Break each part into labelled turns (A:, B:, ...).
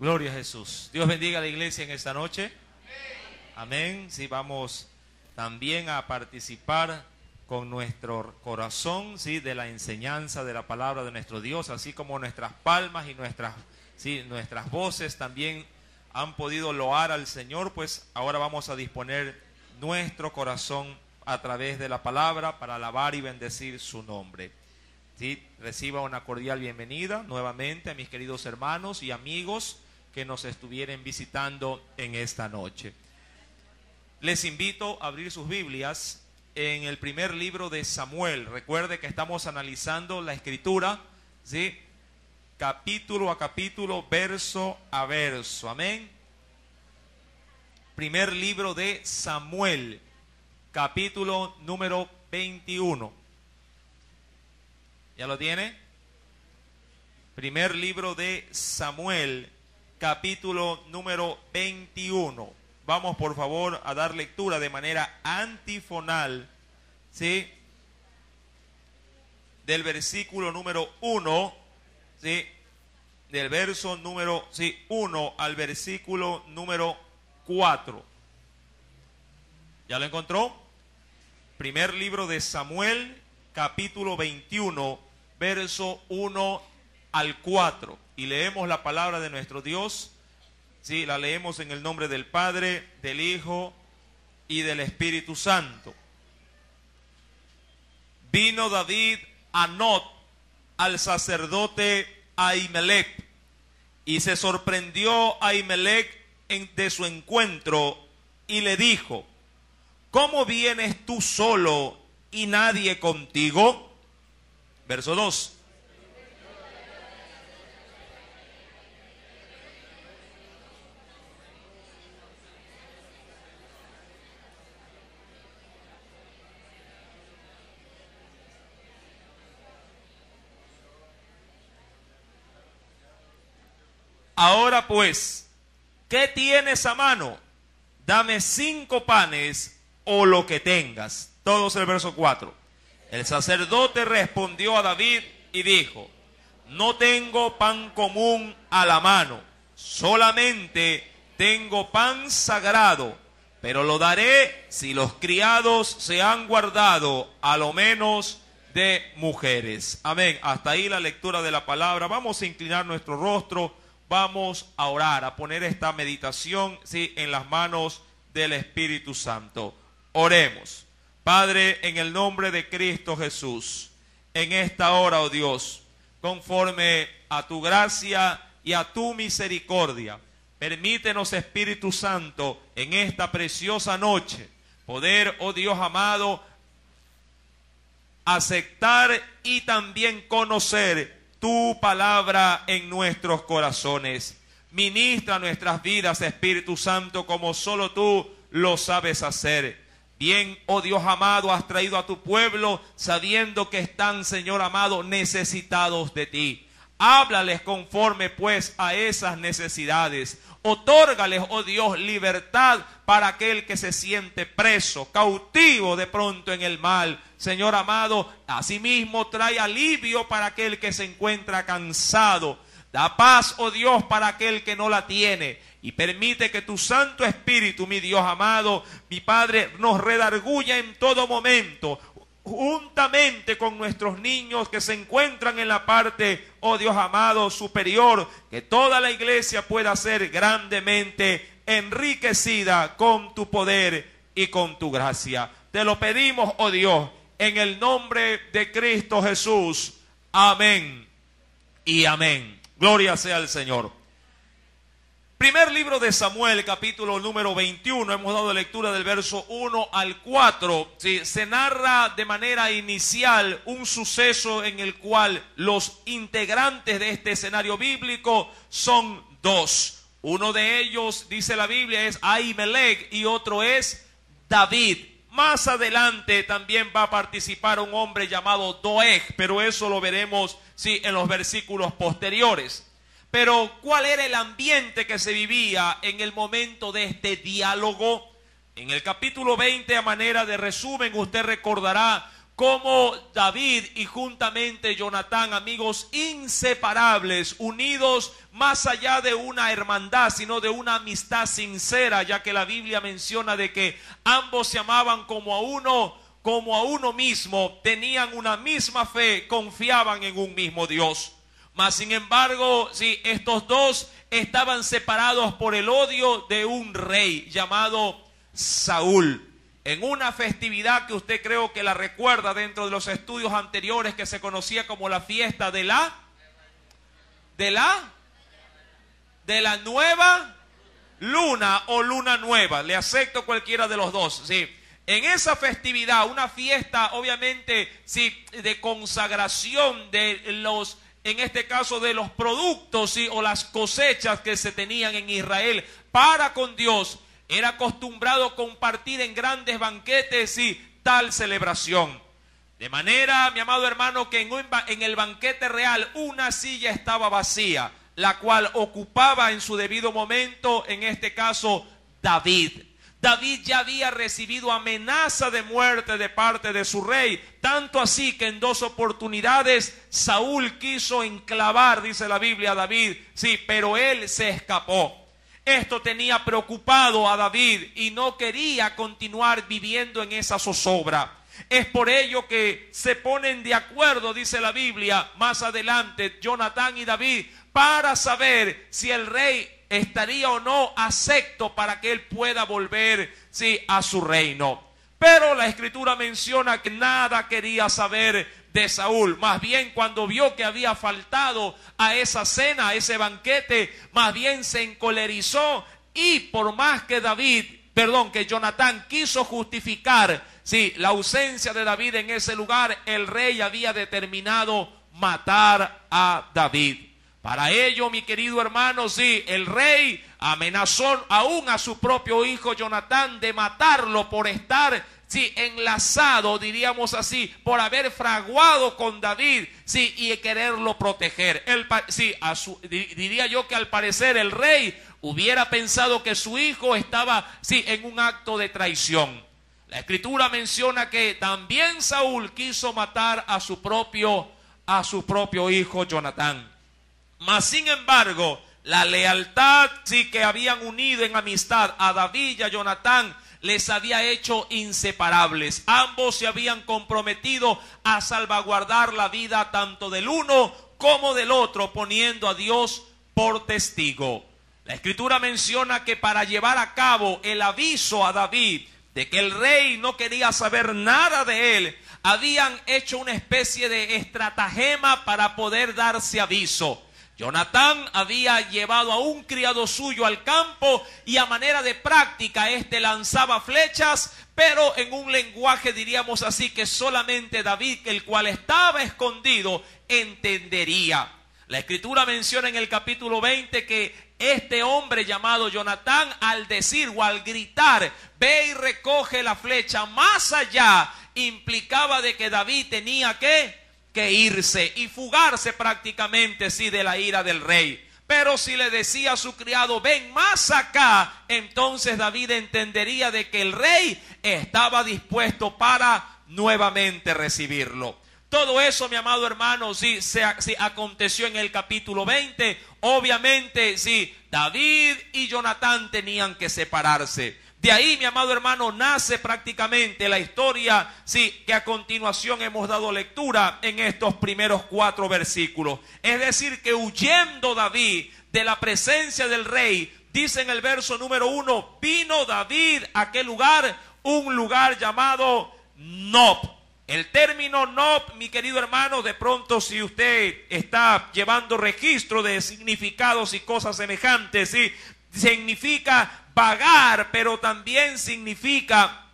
A: Gloria a Jesús. Dios bendiga a la iglesia en esta noche. Amén. Sí, vamos también a participar con nuestro corazón, sí, de la enseñanza de la palabra de nuestro Dios, así como nuestras palmas y nuestras voces también han podido loar al Señor. Pues ahora vamos a disponer nuestro corazón a través de la palabra para alabar y bendecir su nombre. Sí, reciba una cordial bienvenida nuevamente a mis queridos hermanos y amigos que nos estuvieren visitando en esta noche. Les invito a abrir sus Biblias en el primer libro de Samuel. Recuerde que estamos analizando la escritura, ¿sí?, capítulo a capítulo, verso a verso. Amén. Primer libro de Samuel, capítulo número 21. ¿Ya lo tiene? Primer libro de Samuel, capítulo número 21. Vamos por favor a dar lectura de manera antifonal, ¿sí?, del versículo número 1, ¿sí?, del verso número 1 al versículo número 4. ¿Ya lo encontró? Primer libro de Samuel, capítulo 21, verso 1 al 4. Y leemos la palabra de nuestro Dios. Sí, la leemos en el nombre del Padre, del Hijo y del Espíritu Santo. Vino David a Not, al sacerdote Ahimelech, y se sorprendió Ahimelech de su encuentro, y le dijo: ¿cómo vienes tú solo y nadie contigo? Verso 2. Ahora pues, ¿qué tienes a mano? Dame 5 panes o lo que tengas. Todos el verso 4. El sacerdote respondió a David y dijo: no tengo pan común a la mano, solamente tengo pan sagrado, pero lo daré si los criados se han guardado a lo menos de mujeres. Amén. Hasta ahí la lectura de la palabra. Vamos a inclinar nuestro rostro. Vamos a orar, a poner esta meditación, sí, en las manos del Espíritu Santo. Oremos. Padre, en el nombre de Cristo Jesús, en esta hora, oh Dios, conforme a tu gracia y a tu misericordia, permítenos, Espíritu Santo, en esta preciosa noche, poder, oh Dios amado, aceptar y también conocer tu palabra en nuestros corazones. Ministra nuestras vidas, Espíritu Santo, como solo tú lo sabes hacer. Bien, oh Dios amado, has traído a tu pueblo sabiendo que están, Señor amado, necesitados de ti. Háblales conforme pues a esas necesidades. Otórgales, oh Dios, libertad para aquel que se siente preso, cautivo de pronto en el mal. Señor amado, asimismo trae alivio para aquel que se encuentra cansado. Da paz, oh Dios, para aquel que no la tiene. Y permite que tu Santo Espíritu, mi Dios amado, mi Padre, nos redarguya en todo momento, juntamente con nuestros niños que se encuentran en la parte, oh Dios amado, superior, que toda la iglesia pueda ser grandemente enriquecida con tu poder y con tu gracia. Te lo pedimos, oh Dios, en el nombre de Cristo Jesús. Amén y amén. Gloria sea al Señor. Primer libro de Samuel, capítulo número 21, hemos dado lectura del verso 1 al 4. ¿Sí? Se narra de manera inicial un suceso en el cual los integrantes de este escenario bíblico son 2. Uno de ellos, dice la Biblia, es Ahimelech y otro es David. Más adelante también va a participar un hombre llamado Doeg, pero eso lo veremos, sí, en los versículos posteriores. Pero ¿cuál era el ambiente que se vivía en el momento de este diálogo? En el capítulo 20, a manera de resumen, usted recordará como David y juntamente Jonatán, amigos inseparables, unidos más allá de una hermandad, sino de una amistad sincera, ya que la Biblia menciona de que ambos se amaban como a uno mismo, tenían una misma fe, confiaban en un mismo Dios. Mas sin embargo, sí, estos dos estaban separados por el odio de un rey llamado Saúl. En una festividad que usted creo que la recuerda dentro de los estudios anteriores, que se conocía como la fiesta de la nueva luna o luna nueva. Le acepto cualquiera de los dos, sí. En esa festividad, una fiesta obviamente sí, de consagración de los, en este caso de los productos, sí, o las cosechas que se tenían en Israel para con Dios, era acostumbrado compartir en grandes banquetes y tal celebración. De manera, mi amado hermano, que en el banquete real una silla estaba vacía, la cual ocupaba en su debido momento, en este caso, David. David ya había recibido amenaza de muerte de parte de su rey, tanto así que en 2 oportunidades Saúl quiso enclavar, dice la Biblia, a David, sí, pero él se escapó. Esto tenía preocupado a David y no quería continuar viviendo en esa zozobra. Es por ello que se ponen de acuerdo, dice la Biblia, más adelante, Jonatán y David, para saber si el rey estaría o no acepto para que él pueda volver, sí, a su reino. Pero la Escritura menciona que nada quería saber de Saúl. Más bien, cuando vio que había faltado a esa cena, a ese banquete, más bien se encolerizó, y por más que que Jonatán quiso justificar, sí, la ausencia de David en ese lugar, el rey había determinado matar a David. Para ello, mi querido hermano, sí, el rey amenazó aún a su propio hijo Jonatán de matarlo por estar, sí, enlazado, diríamos así, por haber fraguado con David, sí, y quererlo proteger. Diría yo que al parecer el rey hubiera pensado que su hijo estaba, sí, en un acto de traición. La Escritura menciona que también Saúl quiso matar a su propio hijo Jonatán. Mas sin embargo, la lealtad, sí, que habían unido en amistad a David y a Jonatán les había hecho inseparables. Ambos se habían comprometido a salvaguardar la vida tanto del uno como del otro, poniendo a Dios por testigo. La Escritura menciona que para llevar a cabo el aviso a David de que el rey no quería saber nada de él, habían hecho una especie de estratagema para poder darse aviso. Jonatán había llevado a un criado suyo al campo y a manera de práctica éste lanzaba flechas, pero en un lenguaje, diríamos así, que solamente David, el cual estaba escondido, entendería. La Escritura menciona en el capítulo 20 que este hombre llamado Jonatán, al decir o al gritar, ve y recoge la flecha más allá, implicaba de que David tenía que irse y fugarse prácticamente, sí, de la ira del rey. Pero si le decía a su criado, ven más acá, entonces David entendería de que el rey estaba dispuesto para nuevamente recibirlo. Todo eso, mi amado hermano, sí aconteció en el capítulo 20. Obviamente, sí, David y Jonatán tenían que separarse. De ahí, mi amado hermano, nace prácticamente la historia, sí, que a continuación hemos dado lectura en estos primeros 4 versículos. Es decir, que huyendo David de la presencia del rey, dice en el verso número 1, vino David a aquel lugar, un lugar llamado Nob. El término Nob, mi querido hermano, de pronto si usted está llevando registro de significados y cosas semejantes, sí, significa vagar, pero también significa,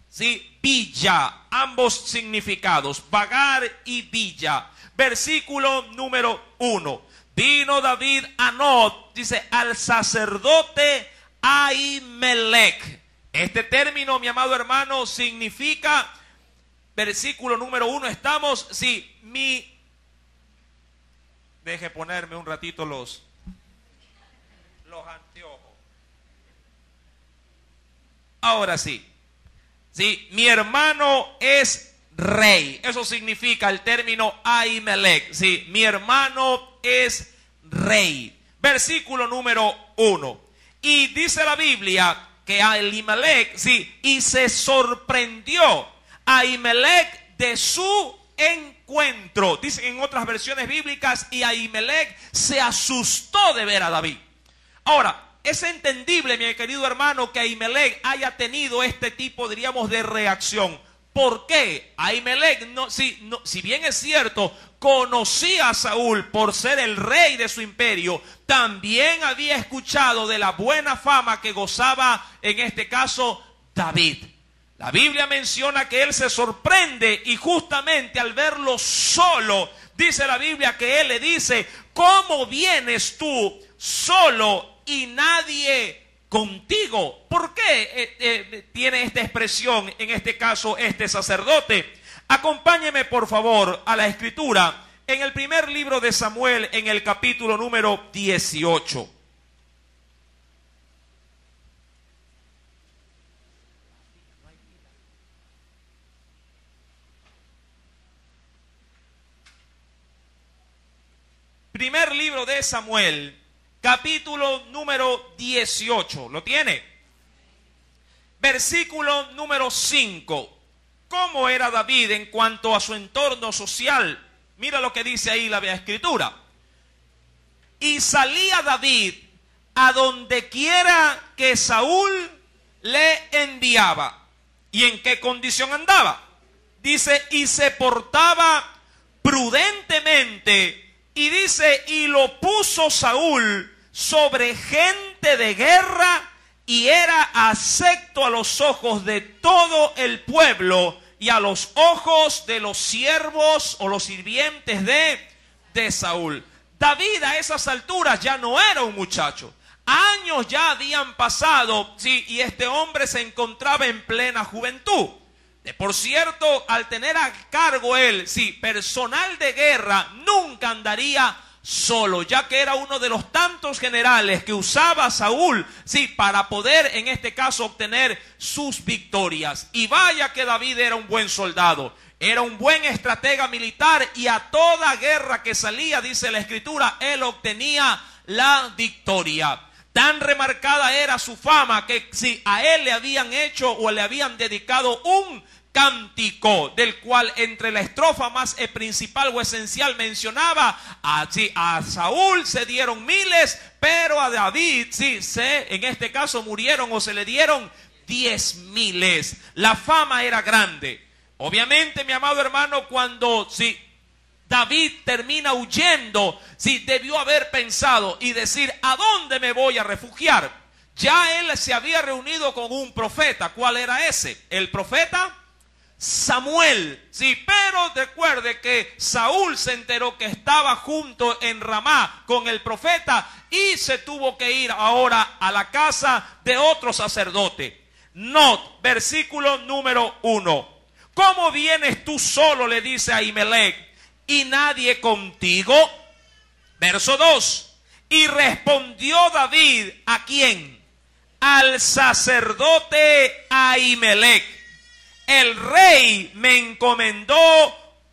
A: sí, villa, ambos significados, vagar y villa. Versículo número 1. Vino David a Nob, dice, al sacerdote Ahimelech. Este término, mi amado hermano, significa, versículo número 1, estamos, sí, deje ponerme un ratito los anteojos. Ahora sí, sí, mi hermano es rey. Eso significa el término Ahimelech. Sí, mi hermano es rey. Versículo número 1. Y dice la Biblia que Ahimelech, sí, y se sorprendió Ahimelech de su encuentro. Dicen en otras versiones bíblicas, y Ahimelech se asustó de ver a David. Ahora, es entendible, mi querido hermano, que Ahimelech haya tenido este tipo, diríamos, de reacción. ¿Por qué? Ahimelech, si bien es cierto, conocía a Saúl por ser el rey de su imperio, también había escuchado de la buena fama que gozaba, en este caso, David. La Biblia menciona que él se sorprende y justamente al verlo solo, dice la Biblia que él le dice, ¿cómo vienes tú solo y nadie contigo? ¿Por qué tiene esta expresión, en este caso, este sacerdote? Acompáñeme por favor a la escritura en el primer libro de Samuel, en el capítulo número 18. Primer libro de Samuel, capítulo número 18. ¿Lo tiene? Versículo número 5. ¿Cómo era David en cuanto a su entorno social? Mira lo que dice ahí la Escritura. Y salía David a donde quiera que Saúl le enviaba. ¿Y en qué condición andaba? Dice, y se portaba prudentemente. Y dice, y lo puso Saúl sobre gente de guerra, y era acepto a los ojos de todo el pueblo y a los ojos de los siervos o los sirvientes de Saúl. David a esas alturas ya no era un muchacho. Años ya habían pasado, sí, y este hombre se encontraba en plena juventud. Por cierto, al tener a cargo él, sí, personal de guerra, nunca andaría solo, ya que era uno de los tantos generales que usaba Saúl, sí, para poder, en este caso, obtener sus victorias. Y vaya que David era un buen soldado, era un buen estratega militar, y a toda guerra que salía, dice la Escritura, él obtenía la victoria. Tan remarcada era su fama que si a él le habían hecho o le habían dedicado un cántico, del cual entre la estrofa más principal o esencial mencionaba, a Saúl se dieron miles, pero a David, sí, en este caso murieron o se le dieron 10,000. La fama era grande. Obviamente, mi amado hermano, cuando David termina huyendo, debió haber pensado y decir, ¿a dónde me voy a refugiar? Ya él se había reunido con un profeta. ¿Cuál era ese? El profeta Samuel. Sí, pero recuerde que Saúl se enteró que estaba junto en Ramá con el profeta y se tuvo que ir ahora a la casa de otro sacerdote. Versículo número 1. ¿Cómo vienes tú solo? Le dice a Ahimelech, y nadie contigo. Verso 2. Y respondió David, ¿a quién? Al sacerdote Ahimelech. El rey me encomendó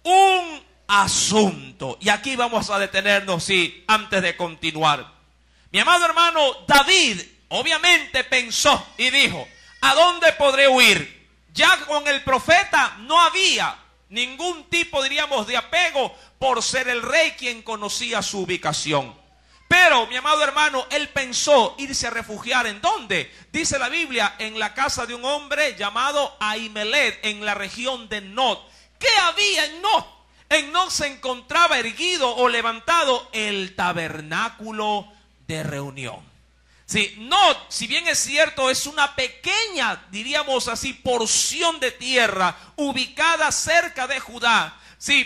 A: un asunto. Y aquí vamos a detenernos, antes de continuar. Mi amado hermano, David obviamente pensó y dijo, ¿a dónde podré huir? Ya con el profeta no había ningún tipo, diríamos, de apego por ser el rey quien conocía su ubicación. Pero, mi amado hermano, él pensó irse a refugiar. ¿En dónde? Dice la Biblia, en la casa de un hombre llamado Ahimelech, en la región de Nob. ¿Qué había en Nob? En Nob se encontraba erguido o levantado el tabernáculo de reunión. Sí, Nob, si bien es cierto, es una pequeña, diríamos así, porción de tierra ubicada cerca de Judá. Sí,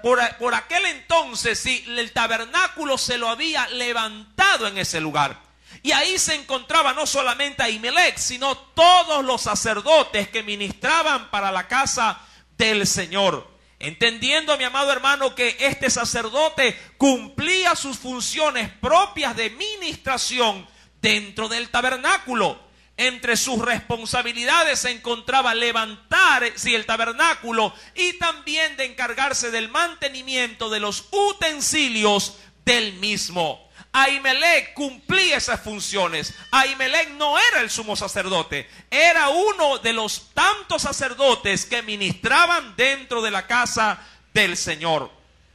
A: por aquel entonces, sí, el tabernáculo se lo había levantado en ese lugar. Y ahí se encontraba no solamente Ahimelech, sino todos los sacerdotes que ministraban para la casa del Señor. Entendiendo, mi amado hermano, que este sacerdote cumplía sus funciones propias de ministración dentro del tabernáculo. entre sus responsabilidades se encontraba levantar el tabernáculo y también de encargarse del mantenimiento de los utensilios del mismo. Ahimelech cumplía esas funciones. Ahimelech no era el sumo sacerdote, era uno de los tantos sacerdotes que ministraban dentro de la casa del Señor.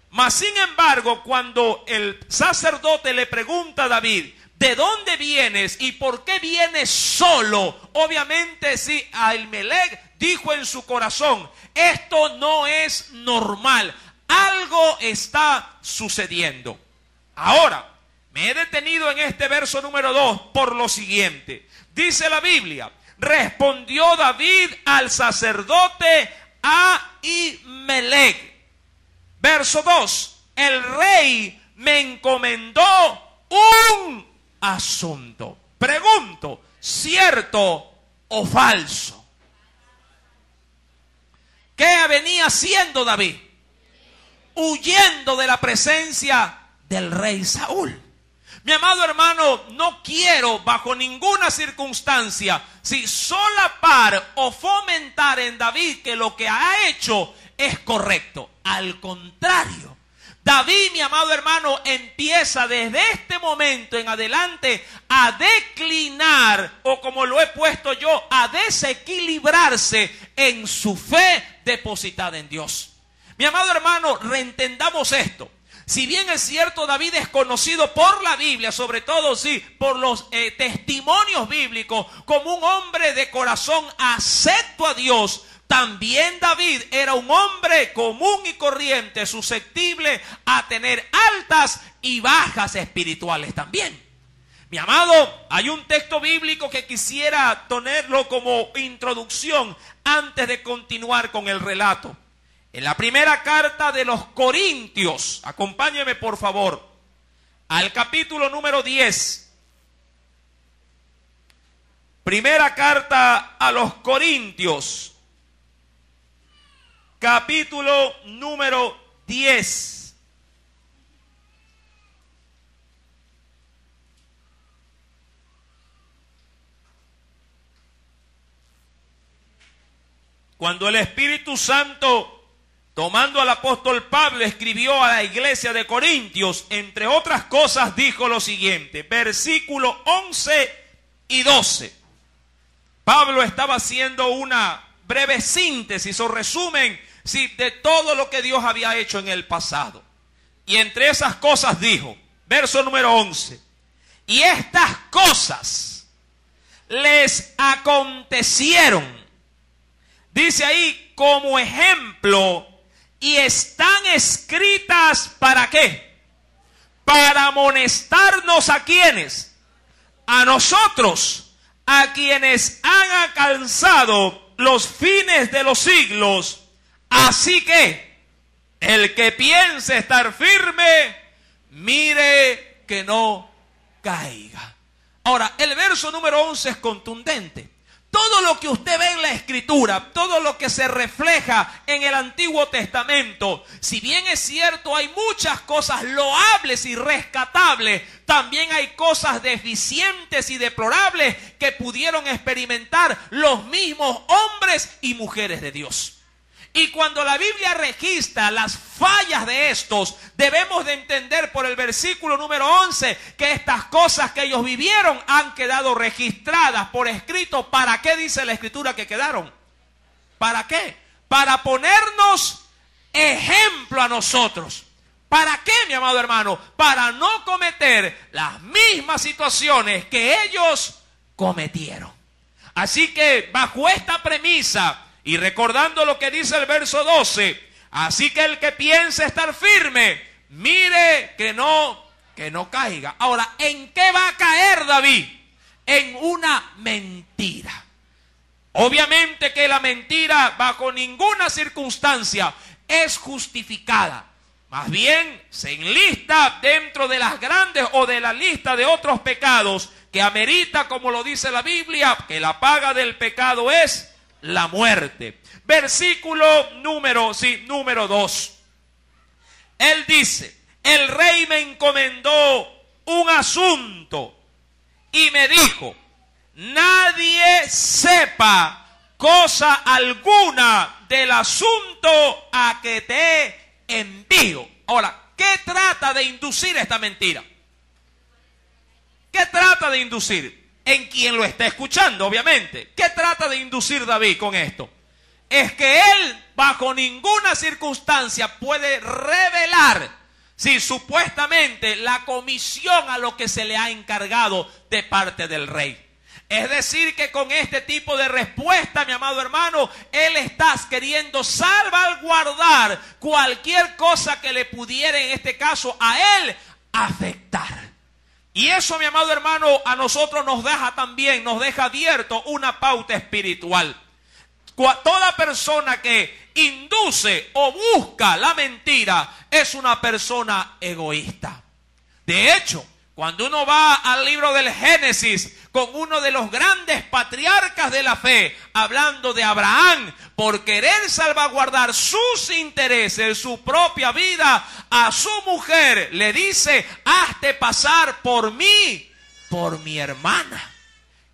A: Mas sin embargo, cuando el sacerdote le pregunta a David, ¿de dónde vienes y por qué vienes solo? Obviamente, sí, Ahimelech dijo en su corazón, esto no es normal, algo está sucediendo. Ahora, me he detenido en este verso número 2 por lo siguiente. Dice la Biblia, respondió David al sacerdote Ahimelech. Verso 2, el rey me encomendó un asunto. Pregunto, ¿cierto o falso? ¿Qué venía haciendo David? Huyendo de la presencia del rey Saúl. Mi amado hermano, no quiero bajo ninguna circunstancia solapar o fomentar en David que lo que ha hecho es correcto. Al contrario, David, mi amado hermano, empieza desde este momento en adelante a declinar, o como lo he puesto yo, a desequilibrarse en su fe depositada en Dios. Mi amado hermano, reentendamos esto. Si bien es cierto, David es conocido por la Biblia, sobre todo por los testimonios bíblicos, como un hombre de corazón afecto a Dios, también David era un hombre común y corriente, susceptible a tener altas y bajas espirituales también. Mi amado, hay un texto bíblico que quisiera tenerlo como introducción antes de continuar con el relato. En la primera carta de los Corintios, acompáñeme por favor, al capítulo número 10. Primera carta a los Corintios, capítulo número 10. Cuando el Espíritu Santo, tomando al apóstol Pablo, escribió a la iglesia de Corintios, entre otras cosas dijo lo siguiente, versículo 11 y 12. Pablo estaba haciendo una breve síntesis o resumen de todo lo que Dios había hecho en el pasado. Y entre esas cosas dijo, verso número 11, y estas cosas les acontecieron, dice ahí, como ejemplo, y están escritas ¿para qué? Para amonestarnos a quienes, a nosotros, a quienes han alcanzado los fines de los siglos. Así que el que piense estar firme, mire que no caiga. Ahora, el verso número 11 es contundente. Todo lo que usted ve en la Escritura, todo lo que se refleja en el Antiguo Testamento, si bien es cierto, hay muchas cosas loables y rescatables, también hay cosas deficientes y deplorables que pudieron experimentar los mismos hombres y mujeres de Dios. Y cuando la Biblia registra las fallas de estos, debemos de entender por el versículo número 11 que estas cosas que ellos vivieron han quedado registradas por escrito. ¿Para qué dice la Escritura que quedaron? ¿Para qué? Para ponernos ejemplo a nosotros. ¿Para qué, mi amado hermano? Para no cometer las mismas situaciones que ellos cometieron. Así que bajo esta premisa, y recordando lo que dice el verso 12, así que el que piense estar firme, mire que no caiga. Ahora, ¿en qué va a caer David? En una mentira. Obviamente que la mentira bajo ninguna circunstancia es justificada. Más bien se enlista dentro de las grandes o de la lista de otros pecados que amerita, como lo dice la Biblia, que la paga del pecado es la muerte. Versículo número 2. Él dice, el rey me encomendó un asunto y me dijo, nadie sepa cosa alguna del asunto a que te envío. Ahora, ¿qué trata de inducir esta mentira? ¿Qué trata de inducir? En quien lo está escuchando, obviamente. ¿Qué trata de inducir David con esto? Es que él bajo ninguna circunstancia puede revelar si supuestamente la comisión a lo que se le ha encargado de parte del rey. Es decir, que con este tipo de respuesta, mi amado hermano, él está queriendo salvaguardar cualquier cosa que le pudiera, en este caso, a él afectar. Y eso, mi amado hermano, a nosotros nos deja también, nos deja abierto una pauta espiritual. Toda persona que induce o busca la mentira es una persona egoísta. De hecho, cuando uno va al libro del Génesis con uno de los grandes patriarcas de la fe, hablando de Abraham, por querer salvaguardar sus intereses, su propia vida, a su mujer le dice: hazte pasar por mí, por mi hermana.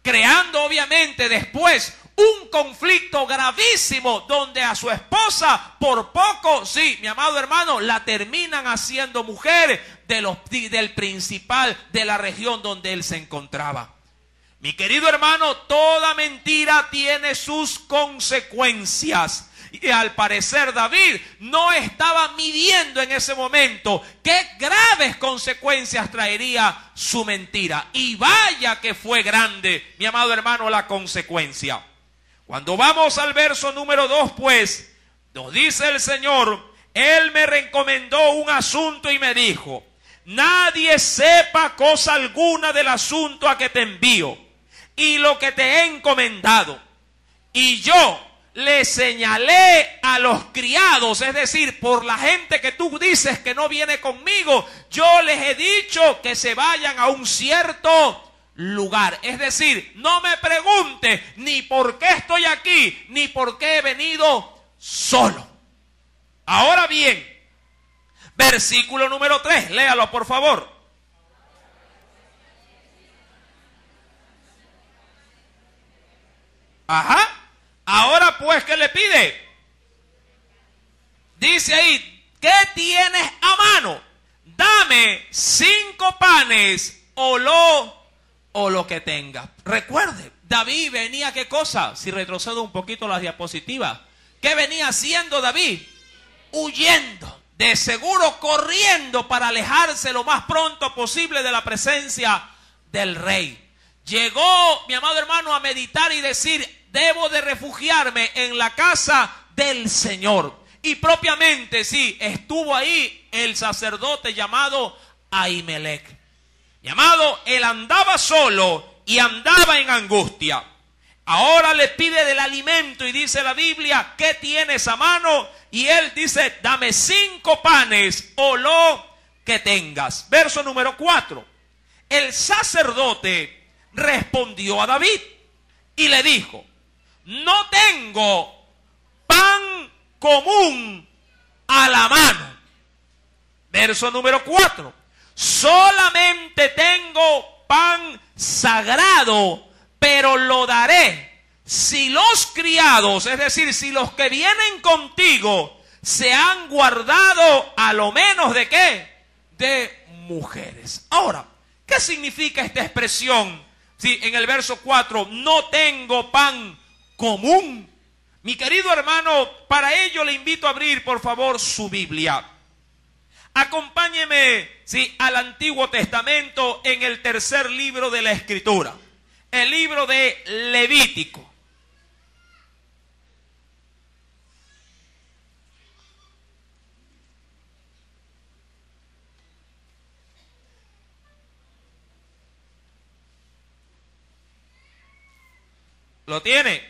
A: Creando obviamente después un conflicto gravísimo donde a su esposa por poco, sí, mi amado hermano, la terminan haciendo mujer del principal de la región donde él se encontraba. Mi querido hermano, toda mentira tiene sus consecuencias. Y al parecer David no estaba midiendo en ese momento qué graves consecuencias traería su mentira. Y vaya que fue grande, mi amado hermano, la consecuencia. Cuando vamos al verso número 2, pues, nos dice el Señor: Él me recomendó un asunto y me dijo: nadie sepa cosa alguna del asunto a que te envío y lo que te he encomendado. Y yo le señalé a los criados, es decir, por la gente que tú dices que no viene conmigo, yo les he dicho que se vayan a un cierto lugar. Es decir, no me pregunte ni por qué estoy aquí, ni por qué he venido solo. Ahora bien, versículo número 3, léalo por favor. Ajá. Ahora pues, ¿qué le pide? Dice ahí: ¿qué tienes a mano? Dame 5 panes o lo que tengas. Recuerde, David venía, ¿qué cosa? Si retrocedo un poquito las diapositivas, ¿qué venía haciendo David? Huyendo, de seguro corriendo para alejarse lo más pronto posible de la presencia del rey. Llegó, mi amado hermano, a meditar y decir: debo de refugiarme en la casa del Señor. Y propiamente, sí, estuvo ahí el sacerdote llamado Ahimelech. Llamado, él andaba solo y andaba en angustia. Ahora le pide del alimento y dice la Biblia: ¿qué tienes a mano? Y él dice: dame 5 panes o lo que tengas. Verso número 4. El sacerdote respondió a David y le dijo: no tengo pan común a la mano. Verso número 4. Solamente tengo pan sagrado, pero lo daré si los criados, es decir, si los que vienen contigo se han guardado a lo menos de ¿qué? De mujeres. Ahora, ¿qué significa esta expresión? Si en el verso 4, no tengo pan común. Mi querido hermano, para ello le invito a abrir por favor su Biblia. Acompáñeme, sí, al Antiguo Testamento en el tercer libro de la Escritura, el libro de Levítico. ¿Lo tiene?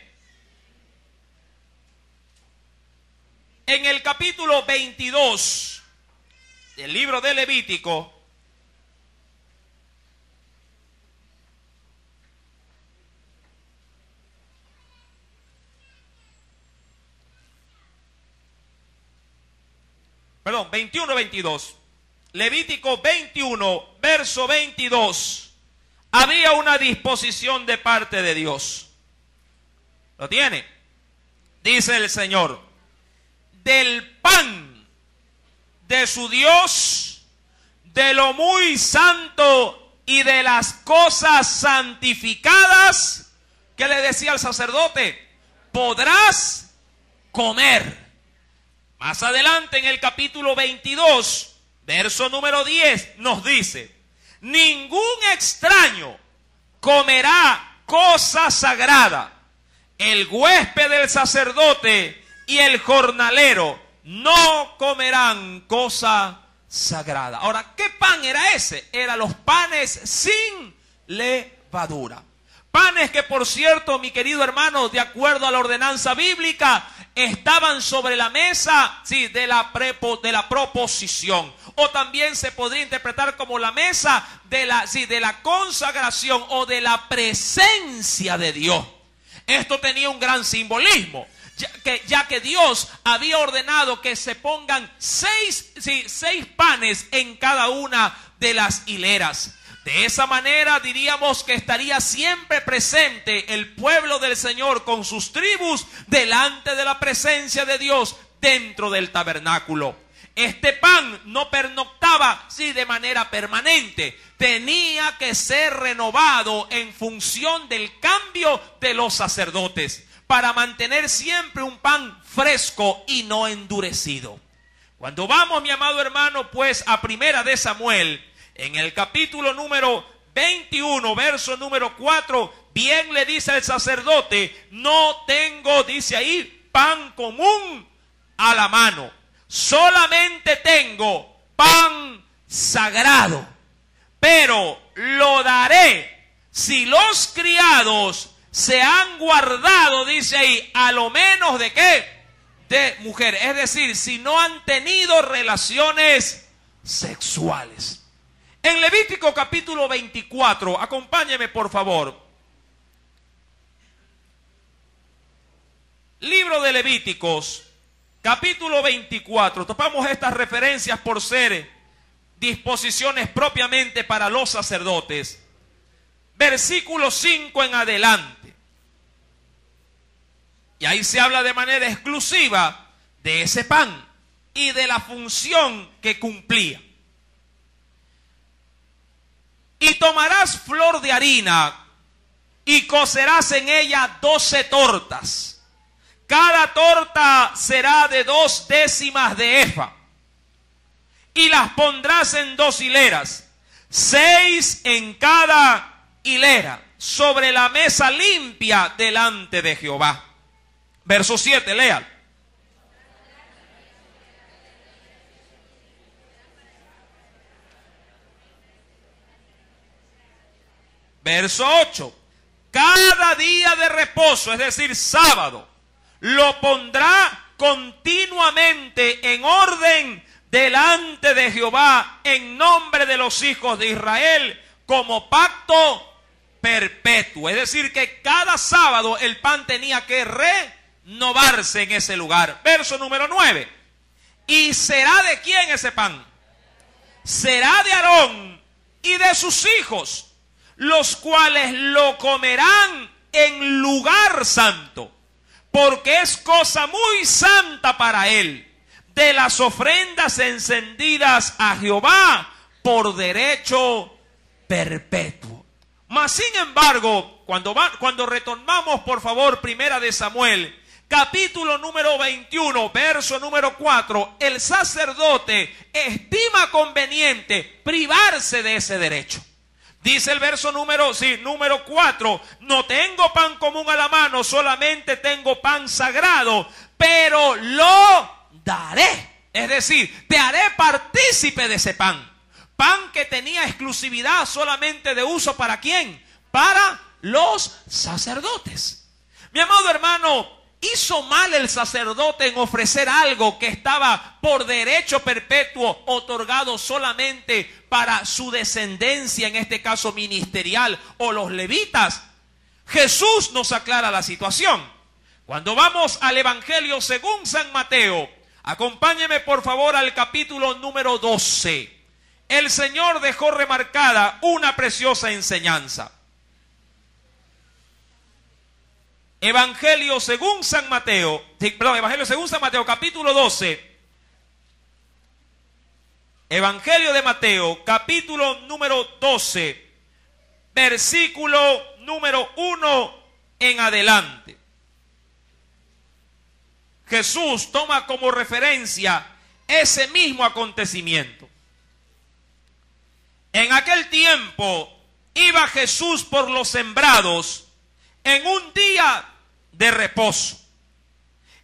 A: En el capítulo 22 del libro de Levítico, perdón, 21-22. Levítico 21, verso 22. había una disposición de parte de Dios. ¿Lo tiene? Dice el Señor, del pan de su Dios, de lo muy santo y de las cosas santificadas, ¿qué le decía al sacerdote? Podrás comer. Más adelante en el capítulo 22, verso número 10, nos dice, ningún extraño comerá cosa sagrada. El huésped del sacerdote y el jornalero no comerán cosa sagrada. Ahora, ¿qué pan era ese? Eran los panes sin levadura. Panes que, por cierto, mi querido hermano, de acuerdo a la ordenanza bíblica, estaban sobre la mesa, sí, de la proposición. O también se podría interpretar como la mesa de la consagración o de la presencia de Dios. Esto tenía un gran simbolismo, ya que Dios había ordenado que se pongan seis panes en cada una de las hileras. De esa manera diríamos que estaría siempre presente el pueblo del Señor con sus tribus delante de la presencia de Dios dentro del tabernáculo. Este pan no pernoctaba de manera permanente, tenía que ser renovado en función del cambio de los sacerdotes para mantener siempre un pan fresco y no endurecido. Cuando vamos, mi amado hermano, pues a Primera de Samuel, en el capítulo número 21, verso número 4, bien le dice el sacerdote, no tengo, dice ahí, pan común a la mano, solamente tengo pan sagrado, pero lo daré si los criados se han guardado, dice ahí, a lo menos de ¿qué? De mujer, es decir, si no han tenido relaciones sexuales. En Levítico capítulo 24, acompáñeme por favor. Libro de Levíticos, capítulo 24. Topamos estas referencias por ser disposiciones propiamente para los sacerdotes. Versículo 5 en adelante. Y ahí se habla de manera exclusiva de ese pan y de la función que cumplía. Y tomarás flor de harina y cocerás en ella 12 tortas. Cada torta será de 2 décimas de efa. Y las pondrás en 2 hileras, 6 en cada hilera, sobre la mesa limpia delante de Jehová. Verso 7, lean. Verso 8. Cada día de reposo, es decir, sábado, lo pondrá continuamente en orden delante de Jehová en nombre de los hijos de Israel como pacto perpetuo. Es decir, que cada sábado el pan tenía que renovarse en ese lugar. Verso número 9. ¿Y será de quién ese pan? Será de Aarón y de sus hijos, los cuales lo comerán en lugar santo, porque es cosa muy santa para él, de las ofrendas encendidas a Jehová por derecho perpetuo. Mas sin embargo, cuando retornamos por favor Primera de Samuel, capítulo número 21, verso número 4, el sacerdote estima conveniente privarse de ese derecho. Dice el verso número 4, no tengo pan común a la mano, solamente tengo pan sagrado, pero lo daré. Es decir, te haré partícipe de ese pan. Pan que tenía exclusividad solamente de uso ¿para quién? Para los sacerdotes. Mi amado hermano, ¿hizo mal el sacerdote en ofrecer algo que estaba por derecho perpetuo otorgado solamente para su descendencia, en este caso ministerial, o los levitas? Jesús nos aclara la situación. Cuando vamos al Evangelio según San Mateo, acompáñeme por favor al capítulo número 12. el Señor dejó remarcada una preciosa enseñanza. Evangelio según San Mateo, capítulo 12. Evangelio de Mateo, capítulo número 12, versículo número 1 en adelante. Jesús toma como referencia ese mismo acontecimiento. En aquel tiempo iba Jesús por los sembrados en un día de reposo.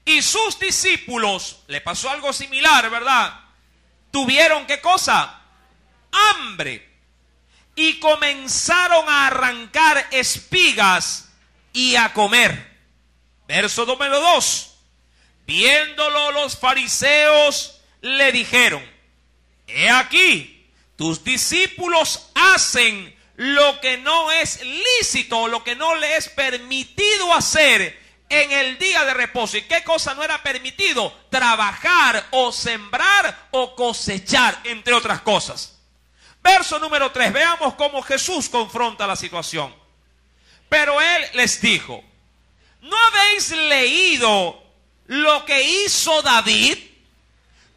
A: Y sus discípulos, le pasó algo similar, ¿verdad? Tuvieron, ¿qué cosa? Hambre. Y comenzaron a arrancar espigas y a comer. Verso número 2. Viéndolo los fariseos le dijeron: he aquí, tus discípulos hacen lo que no es lícito, lo que no le es permitido hacer en el día de reposo. ¿Y qué cosa no era permitido? Trabajar o sembrar o cosechar, entre otras cosas. Verso número 3, veamos cómo Jesús confronta la situación. Pero él les dijo: ¿no habéis leído lo que hizo David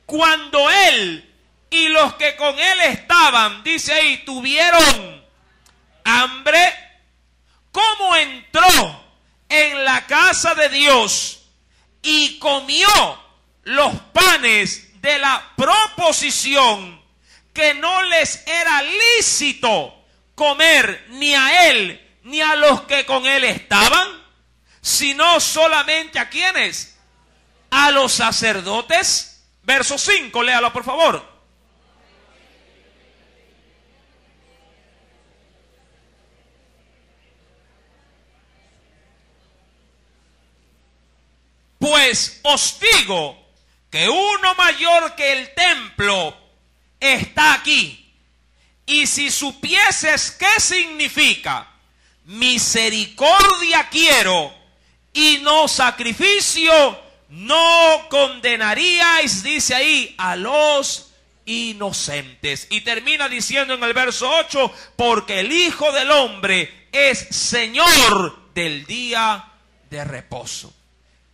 A: cuando él y los que con él estaban, dice ahí, tuvieron hambre? ¿Cómo entró en la casa de Dios y comió los panes de la proposición que no les era lícito comer ni a él ni a los que con él estaban, sino solamente a quienes? A los sacerdotes. Verso 5, léalo por favor. Pues os digo que uno mayor que el templo está aquí. Y si supieses qué significa misericordia quiero y no sacrificio, no condenaríais, dice ahí, a los inocentes. Y termina diciendo en el verso 8, porque el Hijo del Hombre es Señor del día de reposo.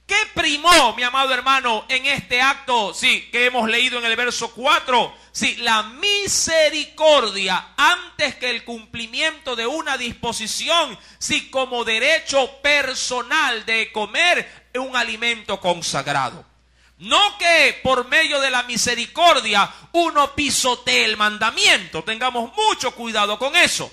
A: ¿Qué primó, mi amado hermano, en este acto, sí, que hemos leído en el verso 4? Sí, la misericordia antes que el cumplimiento de una disposición, sí, como derecho personal de comer un alimento consagrado. No que por medio de la misericordia uno pisotee el mandamiento. Tengamos mucho cuidado con eso.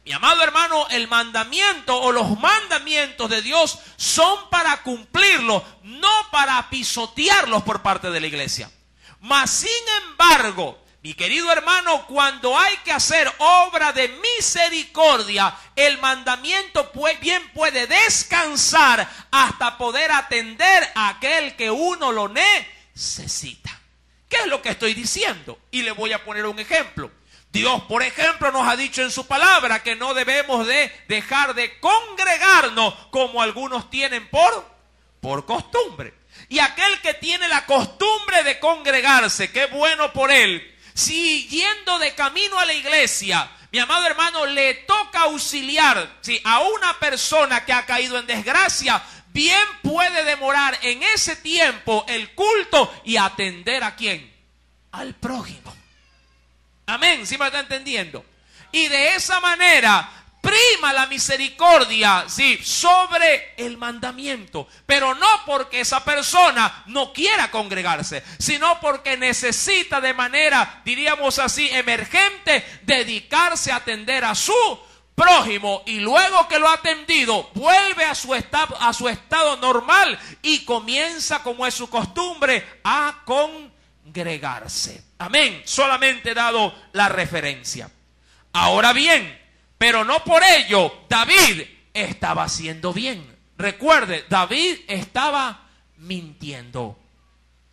A: Mi amado hermano, el mandamiento o los mandamientos de Dios son para cumplirlos, no para pisotearlos por parte de la iglesia. Mas, sin embargo, mi querido hermano, cuando hay que hacer obra de misericordia, el mandamiento bien puede descansar hasta poder atender a aquel que uno lo necesita. ¿Qué es lo que estoy diciendo? Y le voy a poner un ejemplo. Dios, por ejemplo, nos ha dicho en su palabra que no debemos de dejar de congregarnos como algunos tienen por costumbre. Y aquel que tiene la costumbre de congregarse, qué bueno por él. Si yendo de camino a la iglesia, mi amado hermano, le toca auxiliar, ¿sí?, a una persona que ha caído en desgracia, bien puede demorar en ese tiempo el culto y atender ¿a quién? Al prójimo. Amén, ¿sí me está entendiendo? Y de esa manera prima la misericordia, sí, sobre el mandamiento. Pero no porque esa persona no quiera congregarse, sino porque necesita de manera, diríamos así, emergente, dedicarse a atender a su prójimo. Y luego que lo ha atendido, vuelve a su estado normal y comienza, como es su costumbre, a congregarse. Amén. Solamente he dado la referencia. Ahora bien, pero no por ello David estaba haciendo bien. Recuerde, David estaba mintiendo.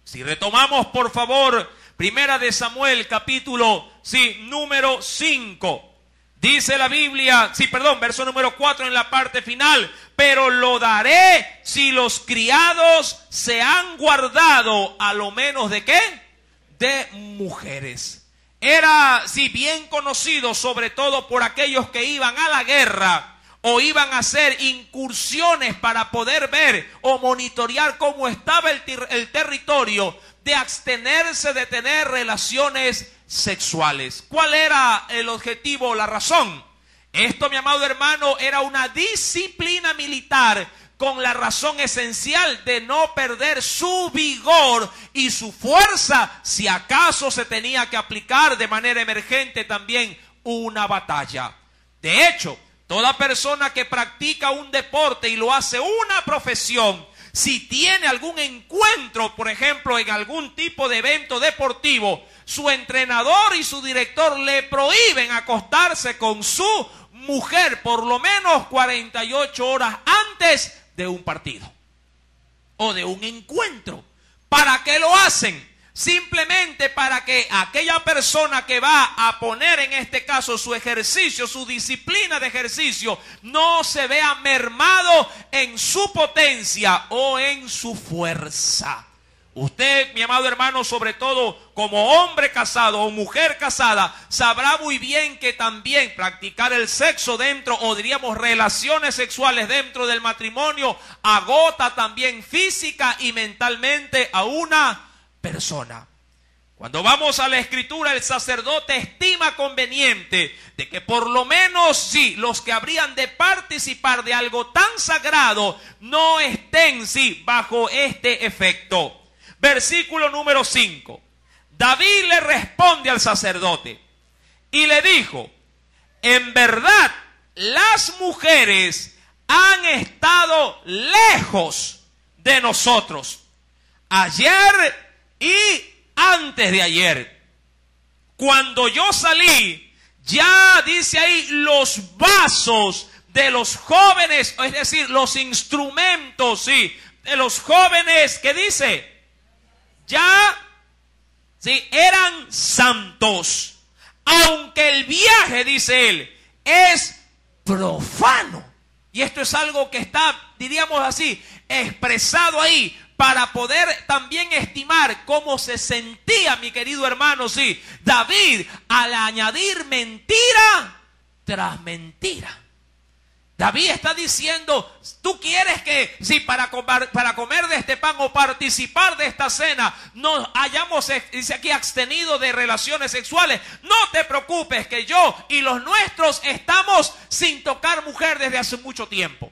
A: Si retomamos, por favor, Primera de Samuel, capítulo, número 5. Dice la Biblia, verso número 4 en la parte final. Pero lo daré si los criados se han guardado a lo menos ¿de qué? De mujeres. era, sí, bien conocido sobre todo por aquellos que iban a la guerra o iban a hacer incursiones para poder ver o monitorear cómo estaba el territorio, de abstenerse de tener relaciones sexuales. ¿Cuál era el objetivo o la razón? Esto, mi amado hermano, era una disciplina militar con la razón esencial de no perder su vigor y su fuerza si acaso se tenía que aplicar de manera emergente también una batalla. De hecho, toda persona que practica un deporte y lo hace una profesión, si tiene algún encuentro, por ejemplo, en algún tipo de evento deportivo, su entrenador y su director le prohíben acostarse con su mujer por lo menos 48 horas antes de un partido o de un encuentro. ¿Para qué lo hacen? Simplemente para que aquella persona que va a poner en este caso su ejercicio, su disciplina de ejercicio, no se vea mermado en su potencia o en su fuerza. Usted, mi amado hermano, sobre todo como hombre casado o mujer casada, sabrá muy bien que también practicar el sexo dentro, o diríamos relaciones sexuales dentro del matrimonio, agota también física y mentalmente a una persona. Cuando vamos a la escritura, el sacerdote estima conveniente de que por lo menos sí, los que habrían de participar de algo tan sagrado no estén sí bajo este efecto. Versículo número 5. David le responde al sacerdote y le dijo: en verdad las mujeres han estado lejos de nosotros ayer y antes de ayer. Cuando yo salí, ya dice ahí, los vasos de los jóvenes, es decir, los instrumentos, sí, de los jóvenes, ¿qué dice? Ya, sí, eran santos. Aunque el viaje, dice él, es profano. Y esto es algo que está, diríamos así, expresado ahí, para poder también estimar cómo se sentía, mi querido hermano, sí, David, al añadir mentira tras mentira. David está diciendo: tú quieres que, sí, para comer de este pan o participar de esta cena, nos hayamos, dice aquí, abstenido de relaciones sexuales. No te preocupes, que yo y los nuestros estamos sin tocar mujer desde hace mucho tiempo.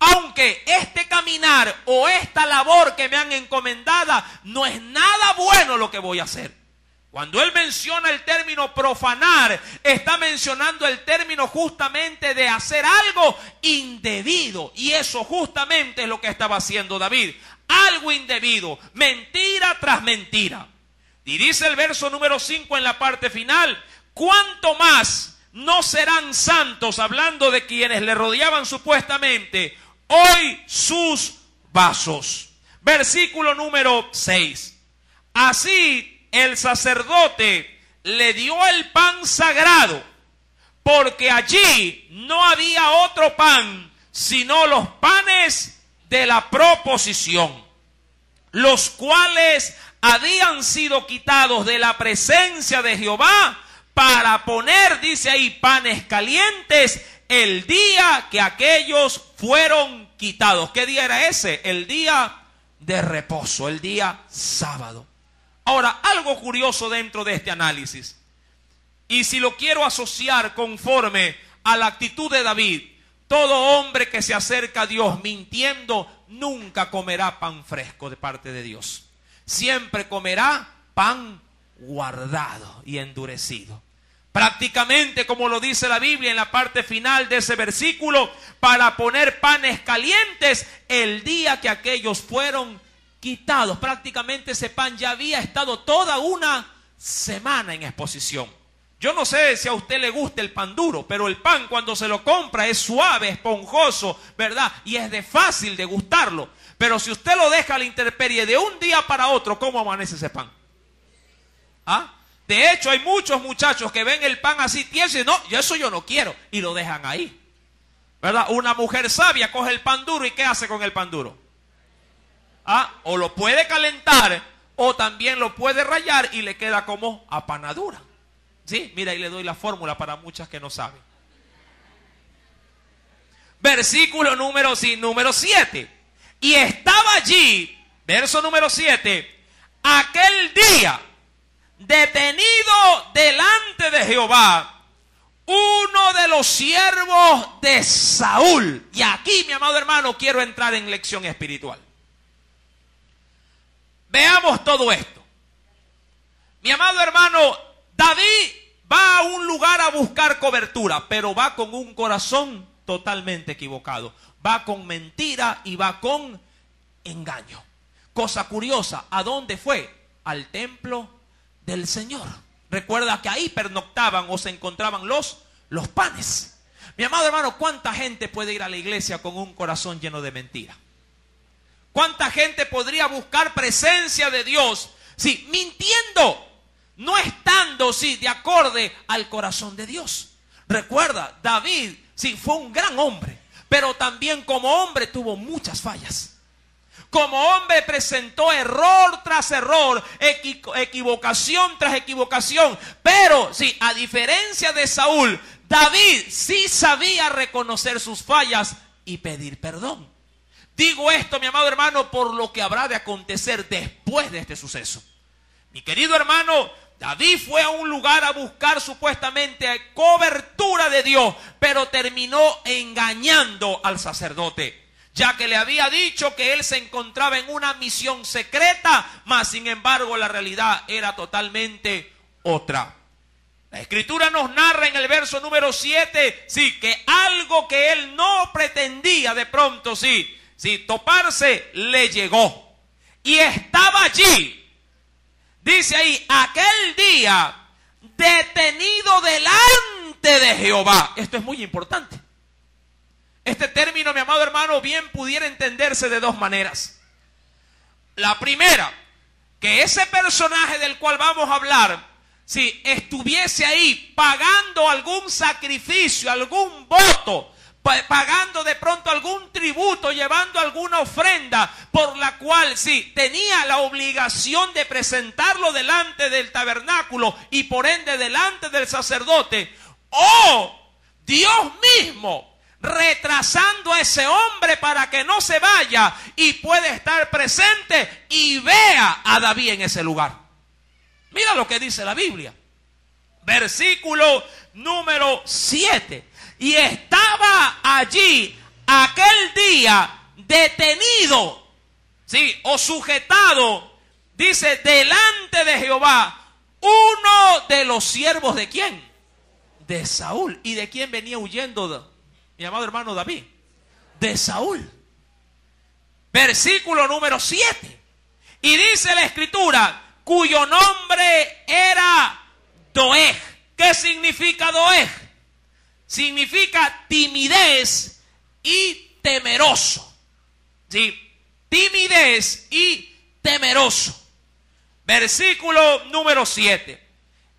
A: Aunque este caminar o esta labor que me han encomendado no es nada bueno lo que voy a hacer. Cuando él menciona el término profanar, está mencionando el término justamente de hacer algo indebido. Y eso justamente es lo que estaba haciendo David. Algo indebido, mentira tras mentira. Y dice el verso número 5 en la parte final: ¿cuánto más no serán santos, hablando de quienes le rodeaban supuestamente, hoy sus vasos? Versículo número 6. Así el sacerdote le dio el pan sagrado, porque allí no había otro pan, sino los panes de la proposición, los cuales habían sido quitados de la presencia de Jehová para poner, dice ahí, panes calientes el día que aquellos fueron quitados. ¿Qué día era ese? El día de reposo, el día sábado. Ahora, algo curioso dentro de este análisis, y si lo quiero asociar conforme a la actitud de David: todo hombre que se acerca a Dios mintiendo nunca comerá pan fresco de parte de Dios. Siempre comerá pan guardado y endurecido. Prácticamente, como lo dice la Biblia en la parte final de ese versículo, para poner panes calientes el día que aquellos fueron quitados. Prácticamente ese pan ya había estado toda una semana en exposición. Yo no sé si a usted le gusta el pan duro, pero el pan cuando se lo compra es suave, esponjoso, ¿verdad? Y es de fácil degustarlo. Pero si usted lo deja a la intemperie de un día para otro, ¿cómo amanece ese pan? ¿Ah? De hecho, hay muchos muchachos que ven el pan así tieso y dicen: no, eso yo no quiero, y lo dejan ahí, ¿verdad? Una mujer sabia coge el pan duro y ¿qué hace con el pan duro? ¿Ah? O lo puede calentar o también lo puede rallar y le queda como apanadura. Sí, mira, ahí le doy la fórmula para muchas que no saben. Versículo número 7. Y estaba allí, verso número 7, aquel día detenido delante de Jehová uno de los siervos de Saúl. Y aquí, mi amado hermano, quiero entrar en lección espiritual. Veamos todo esto. Mi amado hermano, David va a un lugar a buscar cobertura, pero va con un corazón totalmente equivocado. Va con mentira y va con engaño. Cosa curiosa, ¿a dónde fue? Al templo del Señor. Recuerda que ahí pernoctaban o se encontraban los panes. Mi amado hermano, ¿cuánta gente puede ir a la iglesia con un corazón lleno de mentira? ¿Cuánta gente podría buscar presencia de Dios, sí, mintiendo, no estando, sí, de acorde al corazón de Dios? Recuerda, David, sí, fue un gran hombre, pero también como hombre tuvo muchas fallas. Como hombre presentó error tras error, equivocación tras equivocación. Pero sí, a diferencia de Saúl, David sí sabía reconocer sus fallas y pedir perdón. Digo esto, mi amado hermano, por lo que habrá de acontecer después de este suceso. Mi querido hermano, David fue a un lugar a buscar supuestamente cobertura de Dios, pero terminó engañando al sacerdote, ya que le había dicho que él se encontraba en una misión secreta, mas sin embargo la realidad era totalmente otra. La escritura nos narra en el verso número 7, sí, que algo que él no pretendía de pronto, sí, toparse, le llegó. Y estaba allí, dice ahí, aquel día, detenido delante de Jehová. Esto es muy importante. Este término, mi amado hermano, bien pudiera entenderse de dos maneras. La primera, que ese personaje del cual vamos a hablar, si estuviese ahí pagando algún sacrificio, algún voto, pagando de pronto algún tributo, llevando alguna ofrenda, por la cual sí tenía la obligación de presentarlo delante del tabernáculo y por ende delante del sacerdote, o Dios mismo retrasando a ese hombre para que no se vaya y puede estar presente y vea a David en ese lugar. Mira lo que dice la Biblia. Versículo número 7. Y estaba allí aquel día detenido, sí, o sujetado, dice, delante de Jehová, uno de los siervos de ¿quién? De Saúl. ¿Y de quién venía huyendo mi amado hermano David? De Saúl. Versículo número 7. Y dice la escritura, cuyo nombre era Doeg. ¿Qué significa Doeg? Significa timidez y temeroso. ¿Sí? Timidez y temeroso. Versículo número 7.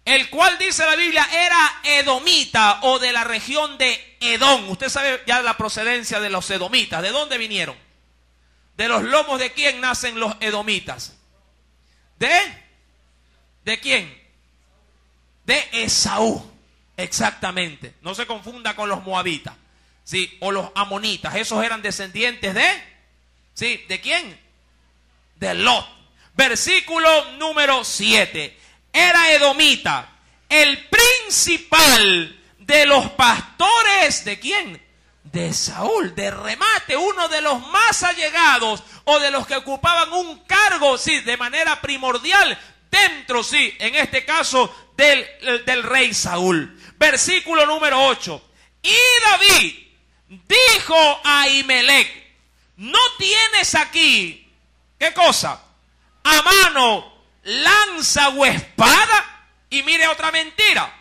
A: El cual dice la Biblia era edomita o de la región de Edom. Usted sabe ya la procedencia de los edomitas. ¿De dónde vinieron? ¿De los lomos de quién nacen los edomitas? ¿De quién? De Esaú. Exactamente. No se confunda con los moabitas, ¿sí? O los amonitas. Esos eran descendientes de, ¿sí? ¿De quién? De Lot. Versículo número 7. Era edomita, el principal de los pastores, ¿de quién? De Saúl, de remate, uno de los más allegados o de los que ocupaban un cargo, sí, de manera primordial dentro, sí, en este caso del rey Saúl. Versículo número 8. Y David dijo a Ahimelech, ¿no tienes aquí, qué cosa? A mano lanza o espada. Y mire otra mentira,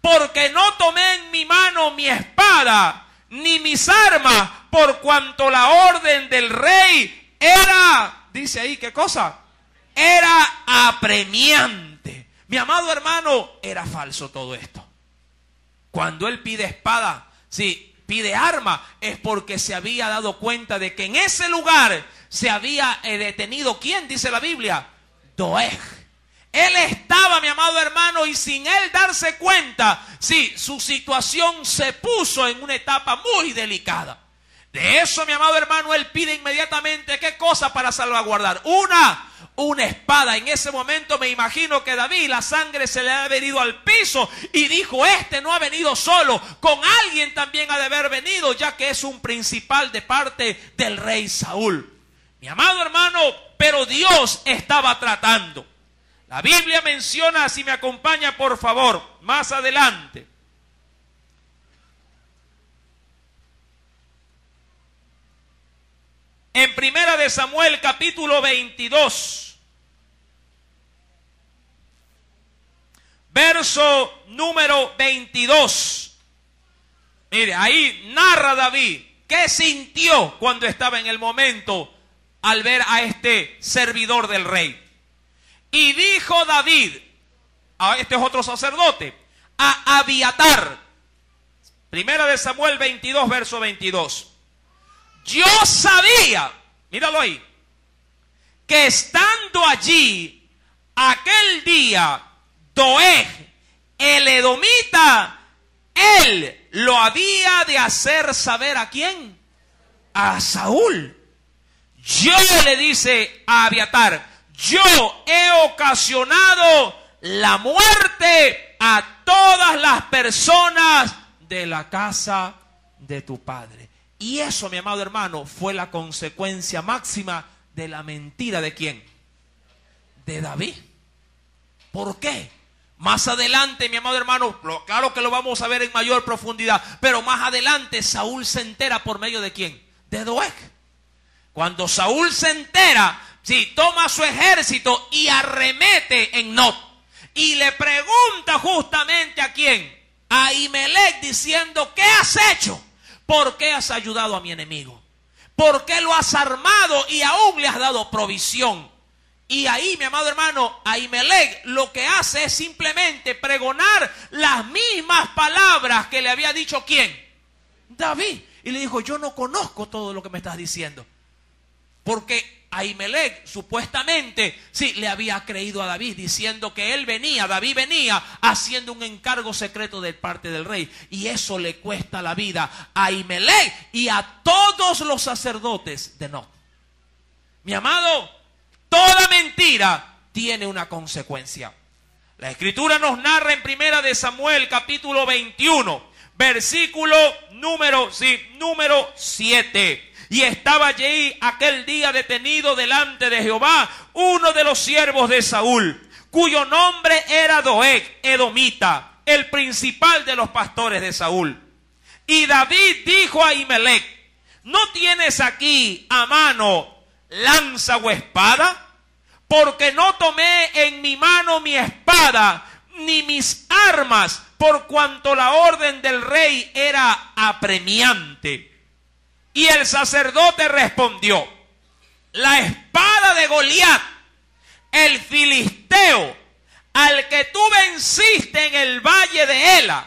A: porque no tomé en mi mano mi espada ni mis armas, por cuanto la orden del rey era, dice ahí, ¿qué cosa? Era apremiante. Mi amado hermano, era falso todo esto. Cuando él pide espada, sí, pide arma, es porque se había dado cuenta de que en ese lugar se había detenido, ¿quién? Dice la Biblia, Doeg, Él estaba, mi amado hermano, y sin él darse cuenta, sí, su situación se puso en una etapa muy delicada. De eso, mi amado hermano, él pide inmediatamente, ¿qué cosa para salvaguardar? Una espada. En ese momento me imagino que David, la sangre se le ha venido al piso y dijo, este no ha venido solo, con alguien también ha de haber venido, ya que es un principal de parte del rey Saúl. Mi amado hermano, pero Dios estaba tratando. La Biblia menciona, si me acompaña por favor, más adelante. En Primera de Samuel, capítulo 22, verso número 22. Mire, ahí narra David qué sintió cuando estaba en el momento al ver a este servidor del rey. Y dijo David, este es otro sacerdote, a Abiatar. Primera de Samuel 22, verso 22. Yo sabía, míralo ahí, que estando allí aquel día Doeg, el edomita, él lo había de hacer saber ¿a quién? A Saúl. Yo, le dice a Abiatar, yo he ocasionado la muerte a todas las personas de la casa de tu padre. Y eso, mi amado hermano, fue la consecuencia máxima de la mentira ¿de quién? De David. ¿Por qué? Más adelante, mi amado hermano, claro que lo vamos a ver en mayor profundidad, pero más adelante Saúl se entera por medio ¿de quién? De Doeg. Cuando Saúl se entera, sí, toma su ejército y arremete en Nob. Y le pregunta justamente ¿a quién? A Ahimelech, diciendo, ¿qué has hecho? ¿Por qué has ayudado a mi enemigo? ¿Por qué lo has armado y aún le has dado provisión? Y ahí, mi amado hermano, Ahimelech lo que hace es simplemente pregonar las mismas palabras que le había dicho ¿quién? David. Y le dijo, yo no conozco todo lo que me estás diciendo. Porque Ahimelech supuestamente sí le había creído a David, diciendo que David venía haciendo un encargo secreto de parte del rey. Y eso le cuesta la vida a Ahimelech y a todos los sacerdotes de Nob. Mi amado, toda mentira tiene una consecuencia. La escritura nos narra en Primera de Samuel, capítulo 21, versículo número 7. Y estaba allí aquel día detenido delante de Jehová uno de los siervos de Saúl, cuyo nombre era Doeg, edomita, el principal de los pastores de Saúl. Y David dijo a Ahimelech, ¿no tienes aquí a mano lanza o espada? Porque no tomé en mi mano mi espada, ni mis armas, por cuanto la orden del rey era apremiante. Y el sacerdote respondió, la espada de Goliat, el filisteo, al que tú venciste en el valle de Ela,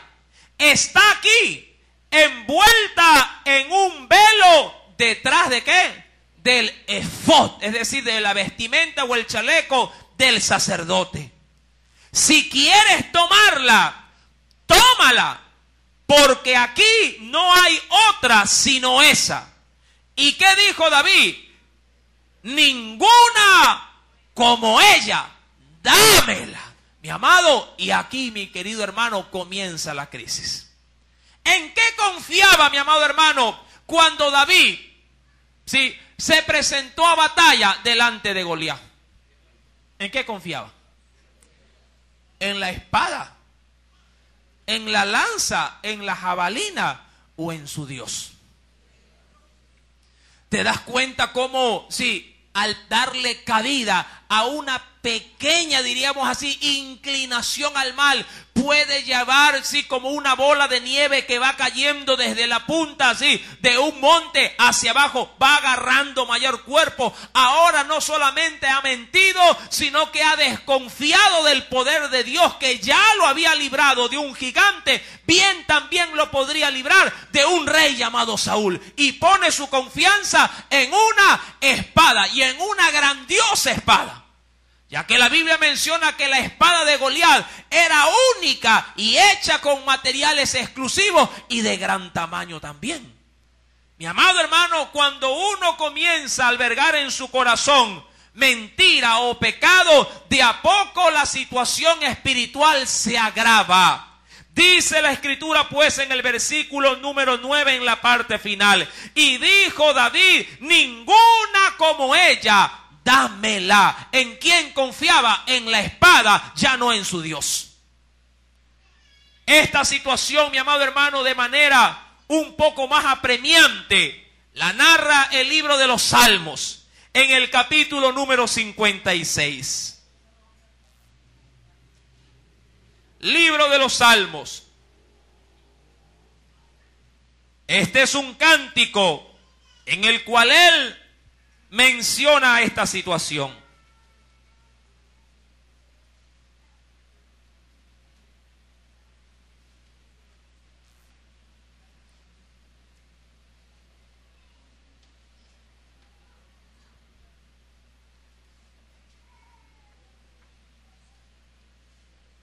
A: está aquí, envuelta en un velo, detrás de ¿qué? Del efod, es decir, de la vestimenta o el chaleco del sacerdote. Si quieres tomarla, tómala, porque aquí no hay otra sino esa. ¿Y qué dijo David? Ninguna como ella, dámela. Mi amado, y aquí, mi querido hermano, comienza la crisis. ¿En qué confiaba, mi amado hermano, cuando David se presentó a batalla delante de Goliat? ¿En qué confiaba? En la espada, en la lanza, en la jabalina o en su Dios. ¿Te das cuenta cómo, al darle cabida a una pequeña, diríamos así, inclinación al mal, puede llevar, como una bola de nieve que va cayendo desde la punta, de un monte hacia abajo, va agarrando mayor cuerpo? Ahora no solamente ha mentido, sino que ha desconfiado del poder de Dios, que ya lo había librado de un gigante, bien también lo podría librar de un rey llamado Saúl. Y pone su confianza en una espada, y en una grandiosa espada.
B: Ya que la Biblia menciona que la espada de Goliat era única y hecha con materiales exclusivos y de gran tamaño también. Mi amado hermano, cuando uno comienza a albergar en su corazón mentira o pecado, de a poco la situación espiritual se agrava. Dice la Escritura pues en el versículo número 9 en la parte final: y dijo David, ninguna como ella, dámela. ¿En quién confiaba? En la espada, ya no en su Dios. Esta situación, mi amado hermano, de manera un poco más apremiante, la narra el libro de los Salmos, en el capítulo número 56. Libro de los Salmos. Este es un cántico en el cual él menciona esta situación.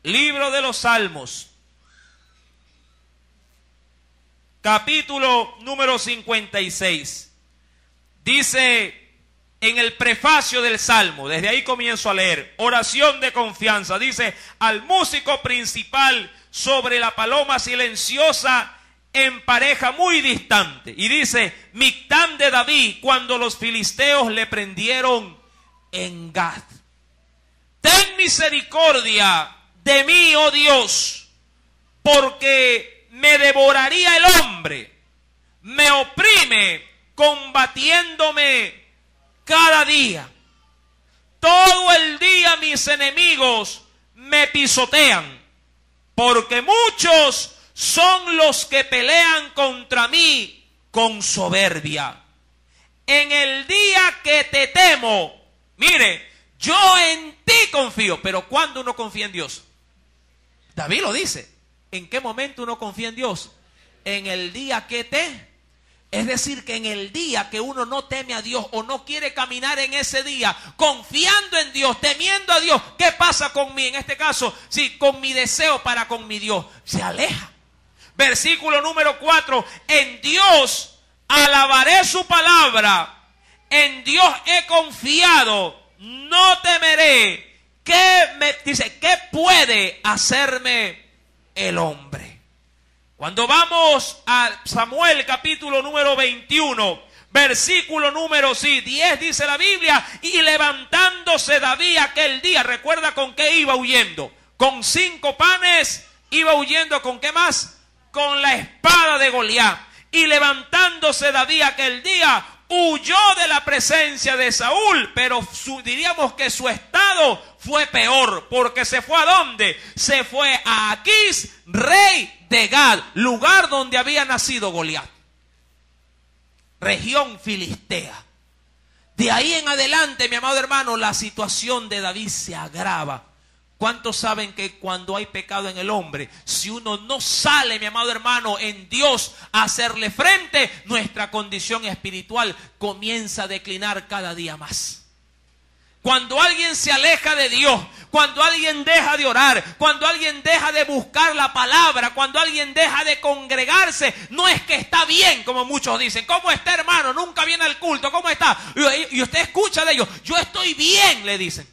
B: Libro de los Salmos, capítulo número 56. Dice en el prefacio del Salmo, desde ahí comienzo a leer, oración de confianza. Dice: al músico principal sobre la paloma silenciosa en pareja muy distante. Y dice: Mictán de David, cuando los filisteos le prendieron en Gad. Ten misericordia de mí, oh Dios, porque me devoraría el hombre, me oprime combatiéndome cada día. Todo el día mis enemigos me pisotean, porque muchos son los que pelean contra mí con soberbia. En el día que te temo, mire, yo en ti confío. Pero ¿cuándo uno confía en Dios? David lo dice. ¿En qué momento uno confía en Dios? En el día que es decir, que en el día que uno no teme a Dios o no quiere caminar en ese día confiando en Dios, temiendo a Dios. ¿Qué pasa con mí? En este caso, sí, con mi deseo para con mi Dios, se aleja. Versículo número 4: en Dios alabaré su palabra, en Dios he confiado, no temeré. Dice, ¿qué puede hacerme el hombre? Cuando vamos a Samuel capítulo número 21, versículo número 10, dice la Biblia: y levantándose David aquel día, recuerda con qué iba huyendo, con 5 panes, iba huyendo con qué más, con la espada de Goliat. Y levantándose David aquel día, huyó de la presencia de Saúl, pero diríamos que su estado fue peor, porque se fue ¿a dónde? Se fue a Aquís, rey de Gad, lugar donde había nacido Goliat, región filistea. De ahí en adelante, mi amado hermano, la situación de David se agrava. ¿Cuántos saben que cuando hay pecado en el hombre, si uno no sale, mi amado hermano, en Dios a hacerle frente, nuestra condición espiritual comienza a declinar cada día más? Cuando alguien se aleja de Dios, cuando alguien deja de orar, cuando alguien deja de buscar la palabra, cuando alguien deja de congregarse, no es que está bien, como muchos dicen. ¿Cómo está, hermano? Nunca viene al culto. ¿Cómo está? Y usted escucha de ellos: yo estoy bien, le dicen.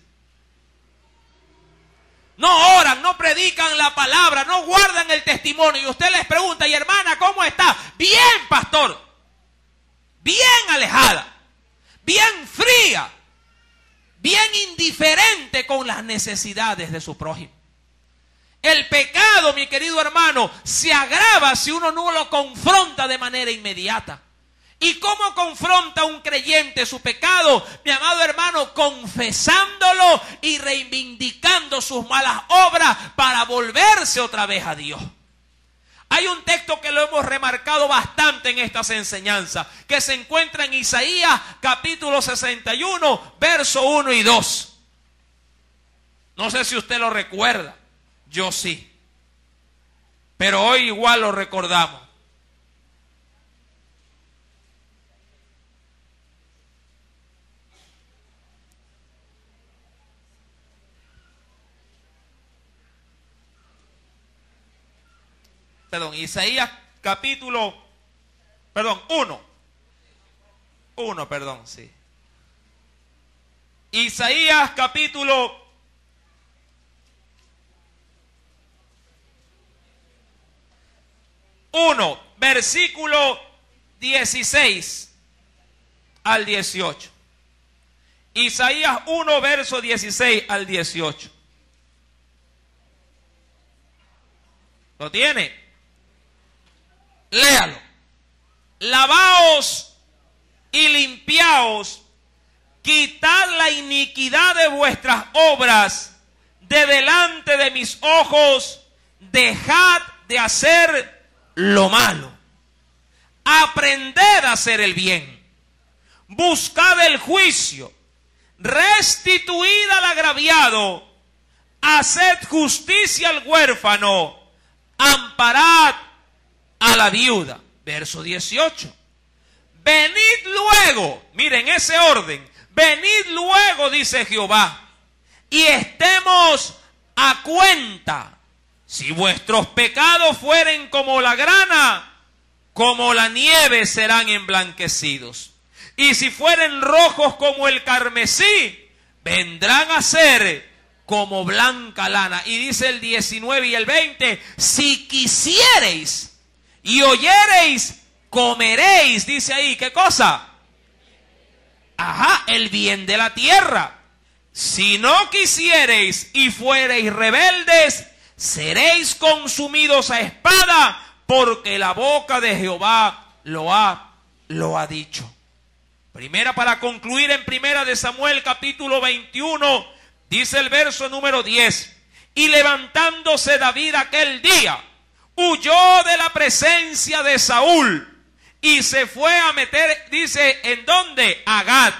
B: No oran, no predican la palabra, no guardan el testimonio. Y usted les pregunta: y hermana, ¿cómo está? Bien, pastor. Bien alejada. Bien fría. Bien indiferente con las necesidades de su prójimo. El pecado, mi querido hermano, se agrava si uno no lo confronta de manera inmediata. ¿Y cómo confronta un creyente su pecado? Mi amado hermano, confesándolo y reivindicando sus malas obras para volverse otra vez a Dios. Hay un texto que lo hemos remarcado bastante en estas enseñanzas, que se encuentra en Isaías capítulo 61, verso 1 y 2. No sé si usted lo recuerda, yo sí, pero hoy igual lo recordamos. Isaías capítulo, 1, sí. Isaías capítulo 1, versículo 16 al 18. Isaías 1, verso 16 al 18. ¿Lo tiene? Léalo. Lavaos y limpiaos, quitad la iniquidad de vuestras obras de delante de mis ojos, dejad de hacer lo malo. Aprended a hacer el bien, buscad el juicio, restituid al agraviado, haced justicia al huérfano, amparad a la viuda. Verso 18. Venid luego, miren ese orden, venid luego, dice Jehová, y estemos a cuenta. Si vuestros pecados fueren como la grana, como la nieve serán emblanquecidos. Y si fueren rojos como el carmesí, vendrán a ser como blanca lana. Y dice el 19 y el 20, si quisiereis y oyereis, comeréis, dice ahí, ¿qué cosa? Ajá, el bien de la tierra. Si no quisiereis y fuereis rebeldes, seréis consumidos a espada, porque la boca de Jehová lo ha dicho. Primera, para concluir, en Primera de Samuel capítulo 21, dice el verso número 10, y levantándose David aquel día, huyó de la presencia de Saúl y se fue a meter, dice, ¿en dónde? A Gad,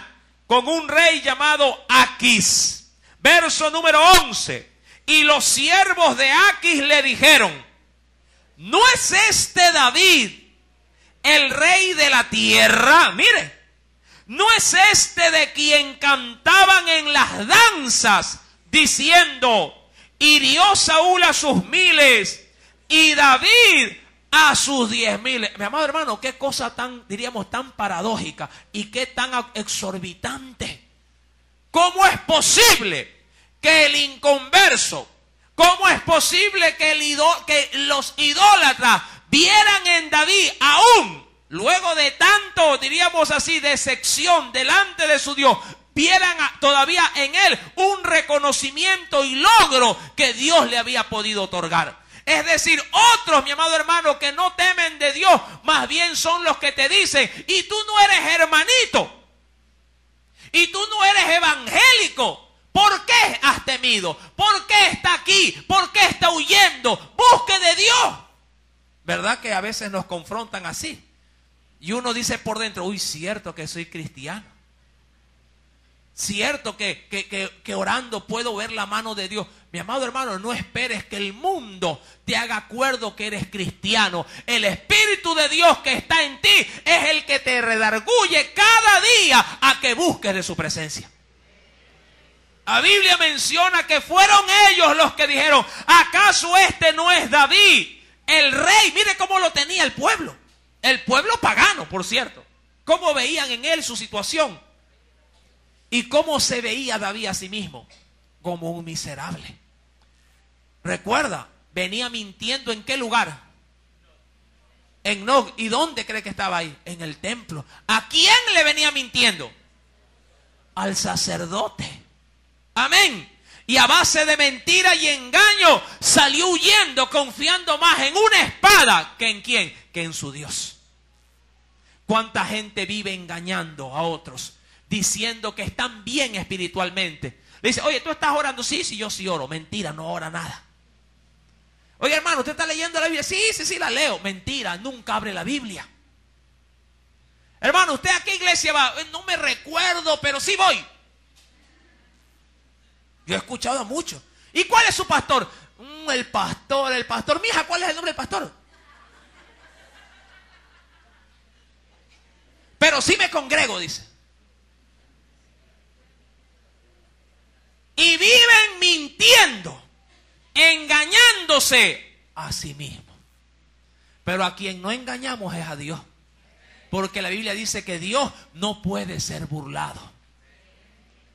B: con un rey llamado Aquis. Verso número 11, y los siervos de Aquis le dijeron, ¿no es este David el rey de la tierra? Mire, ¿no es este de quien cantaban en las danzas diciendo, hirió Saúl a sus 1000 y David a sus 10.000? Mi amado hermano, qué cosa tan, diríamos, tan paradójica y qué tan exorbitante. ¿Cómo es posible que el inconverso, cómo es posible que los idólatras vieran en David, aún luego de tanto, diríamos así, decepción delante de su Dios, vieran todavía en él un reconocimiento y logro que Dios le había podido otorgar? Es decir, otros, mi amado hermano, que no temen de Dios, más bien son los que te dicen, y tú no eres hermanito, y tú no eres evangélico, ¿por qué has temido? ¿Por qué está aquí? ¿Por qué está huyendo? Busque de Dios. ¿Verdad que a veces nos confrontan así? Y uno dice por dentro, uy, cierto que soy cristiano. Cierto que orando puedo ver la mano de Dios. Mi amado hermano, no esperes que el mundo te haga acuerdo que eres cristiano. El Espíritu de Dios que está en ti es el que te redarguye cada día a que busques de su presencia. La Biblia menciona que fueron ellos los que dijeron, ¿acaso este no es David, el rey? Mire cómo lo tenía el pueblo pagano, por cierto. Cómo veían en él su situación. ¿Y cómo se veía David a sí mismo? Como un miserable. Recuerda, venía mintiendo ¿en qué lugar? En Nog. ¿Y dónde cree que estaba ahí? En el templo. ¿A quién le venía mintiendo? Al sacerdote. Amén. Y a base de mentira y engaño salió huyendo, confiando más en una espada que en quién, que en su Dios. ¿Cuánta gente vive engañando a otros, diciendo que están bien espiritualmente? Le dice, oye, ¿tú estás orando? Sí, yo sí oro. Mentira, no ora nada. Oye, hermano, ¿usted está leyendo la Biblia? Sí, la leo. Mentira, nunca abre la Biblia. Hermano, ¿usted a qué iglesia va? No me recuerdo, pero sí voy. Yo he escuchado a muchos. ¿Y cuál es su pastor? El pastor. Mija, ¿cuál es el nombre del pastor? Pero sí me congrego, dice. Y viven mintiendo, engañándose a sí mismos. Pero a quien no engañamos es a Dios. Porque la Biblia dice que Dios no puede ser burlado.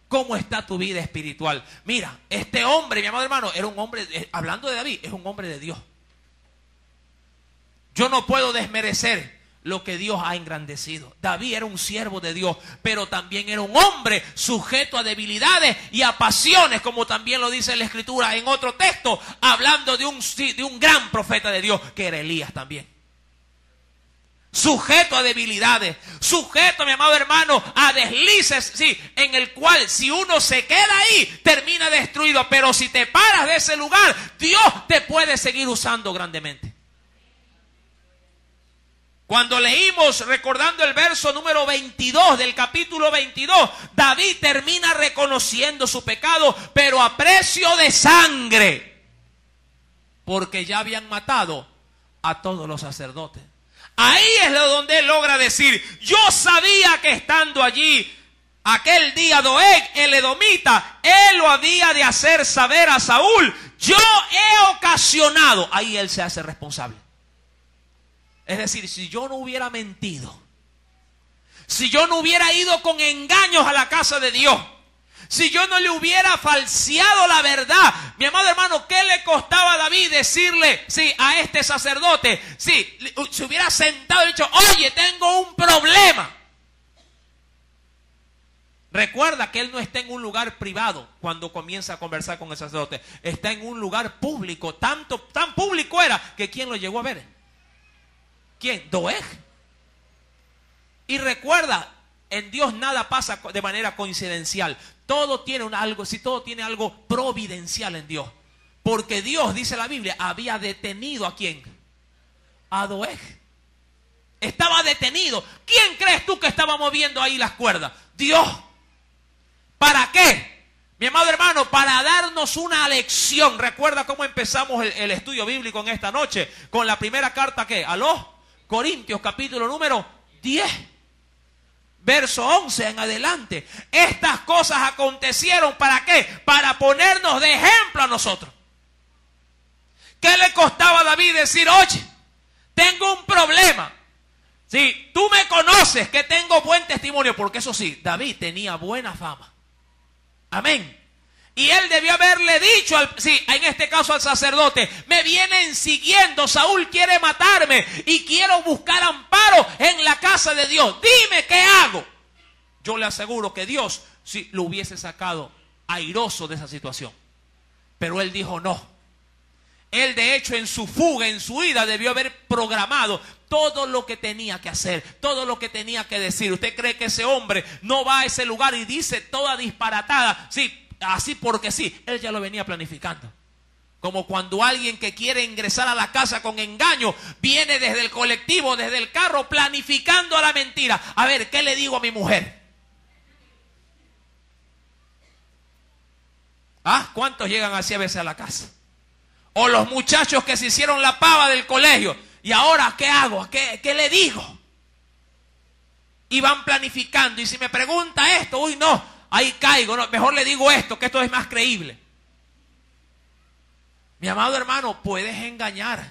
B: ¿Cómo está tu vida espiritual? Mira, este hombre, mi amado hermano, era un hombre, hablando de David, es un hombre de Dios. Yo no puedo desmerecer lo que Dios ha engrandecido. David era un siervo de Dios, pero también era un hombre sujeto a debilidades y a pasiones, como también lo dice la Escritura en otro texto, hablando de un gran profeta de Dios, que era Elías también. Sujeto a debilidades, sujeto, mi amado hermano, a deslices, sí, en el cual si uno se queda ahí, termina destruido. Pero si te paras de ese lugar, Dios te puede seguir usando grandemente. Cuando leímos, recordando el verso número 22 del capítulo 22, David termina reconociendo su pecado, pero a precio de sangre, porque ya habían matado a todos los sacerdotes. Ahí es donde él logra decir: yo sabía que estando allí aquel día Doeg, el edomita, él lo había de hacer saber a Saúl. Yo he ocasionado. Ahí él se hace responsable. Es decir, si yo no hubiera mentido, si yo no hubiera ido con engaños a la casa de Dios, si yo no le hubiera falseado la verdad, mi amado hermano, ¿qué le costaba a David decirle, sí, a este sacerdote? Sí, se hubiera sentado y dicho: oye, tengo un problema. Recuerda que él no está en un lugar privado cuando comienza a conversar con el sacerdote. Está en un lugar público. Tan público era que ¿quién lo llegó a ver? ¿Quién? Doeg. Y recuerda, en Dios nada pasa de manera coincidencial. Todo tiene algo providencial en Dios. Porque Dios, dice la Biblia, había detenido ¿a quién? A Doeg. Estaba detenido. ¿Quién crees tú que estaba moviendo ahí las cuerdas? Dios. ¿Para qué? Mi amado hermano, para darnos una lección. Recuerda cómo empezamos el estudio bíblico en esta noche. Con la primera carta, ¿qué? A los Corintios, capítulo número 10. Verso 11 en adelante. Estas cosas acontecieron, ¿para qué? Para ponernos de ejemplo a nosotros. ¿Qué le costaba a David decir: oye, tengo un problema? Sí, tú me conoces que tengo buen testimonio, porque eso sí, David tenía buena fama. Amén. Y él debió haberle dicho, en este caso al sacerdote: me vienen siguiendo, Saúl quiere matarme y quiero buscar amparo en la casa de Dios. Dime qué hago. Yo le aseguro que Dios sí lo hubiese sacado airoso de esa situación. Pero él dijo no. Él, de hecho, en su fuga, en su huida, debió haber programado todo lo que tenía que hacer, todo lo que tenía que decir. ¿Usted cree que ese hombre no va a ese lugar y dice toda disparatada? Sí, así porque sí. Él ya lo venía planificando. Como cuando alguien que quiere ingresar a la casa con engaño viene desde el colectivo, desde el carro, planificando la mentira. A ver, ¿qué le digo a mi mujer? ¿Ah? ¿Cuántos llegan así a veces a la casa? O los muchachos que se hicieron la pava del colegio. ¿Y ahora qué hago? ¿Qué le digo? Y van planificando. Y si me pregunta esto, uy, no, ahí caigo. No, mejor le digo esto, que esto es más creíble. Mi amado hermano, puedes engañar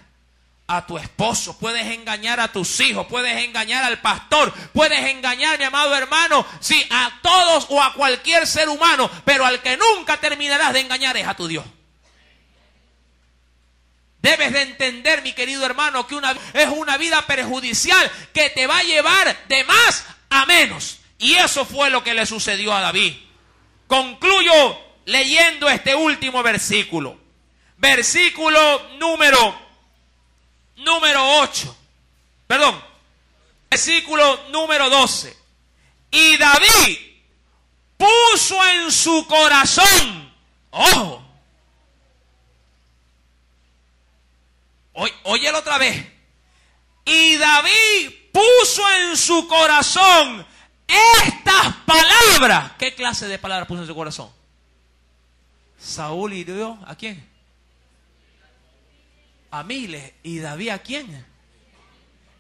B: a tu esposo, puedes engañar a tus hijos, puedes engañar al pastor, puedes engañar, mi amado hermano, sí, a todos o a cualquier ser humano. Pero al que nunca terminarás de engañar es a tu Dios. Debes de entender, mi querido hermano, que es una vida perjudicial que te va a llevar de más a menos. Y eso fue lo que le sucedió a David. Concluyo leyendo este último versículo. Versículo número 8. Perdón. Versículo número 12. Y David puso en su corazón. ¡Ojo! Óyelo otra vez. Y David puso en su corazón estas palabras. ¿Qué clase de palabras puso en su corazón? Saúl hirió ¿a quién? A miles. ¿Y David a quién?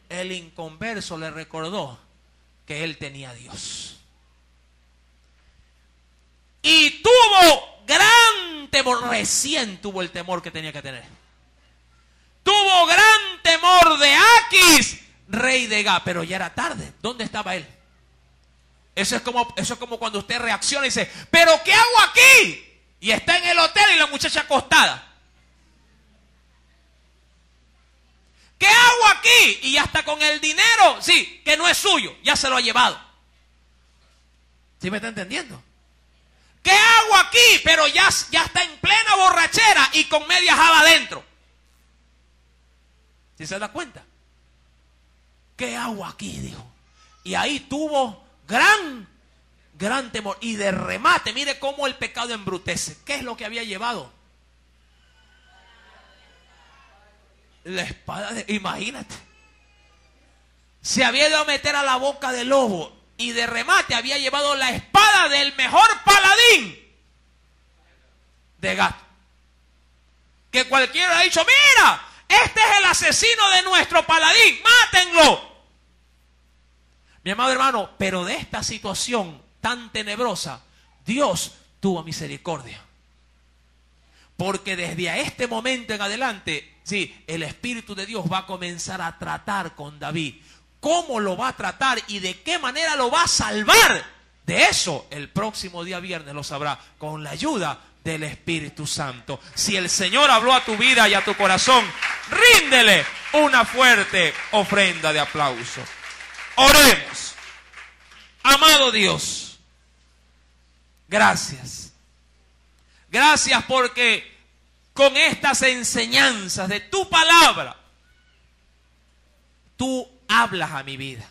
B: El inconverso le recordó que él tenía a Dios. Y tuvo gran temor. Recién tuvo el temor que tenía que tener. Tuvo gran temor de Aquis, rey de Gat. Pero ya era tarde. ¿Dónde estaba él? Eso es como cuando usted reacciona y dice, ¿pero qué hago aquí? Y está en el hotel y la muchacha acostada. ¿Qué hago aquí? Y ya está con el dinero, sí, que no es suyo, ya se lo ha llevado. ¿Sí me está entendiendo? ¿Qué hago aquí? Pero ya está en plena borrachera y con media java adentro. ¿Sí se da cuenta? ¿Qué hago aquí? Dijo. Y ahí tuvo gran temor. Y de remate, mire cómo el pecado embrutece. ¿Qué es lo que había llevado? La espada de... Imagínate. Se había ido a meter a la boca del lobo. Y de remate había llevado la espada del mejor paladín de Gat. Que cualquiera ha dicho, mira, este es el asesino de nuestro paladín, mátenlo. Mi amado hermano, pero de esta situación tan tenebrosa, Dios tuvo misericordia. Porque desde este momento en adelante, sí, el Espíritu de Dios va a comenzar a tratar con David. ¿Cómo lo va a tratar y de qué manera lo va a salvar? De eso el próximo día viernes lo sabrá con la ayuda del Espíritu Santo. Si el Señor habló a tu vida y a tu corazón, ríndele una fuerte ofrenda de aplauso. Oremos. Amado Dios, gracias. Gracias porque con estas enseñanzas de tu palabra, tú hablas a mi vida.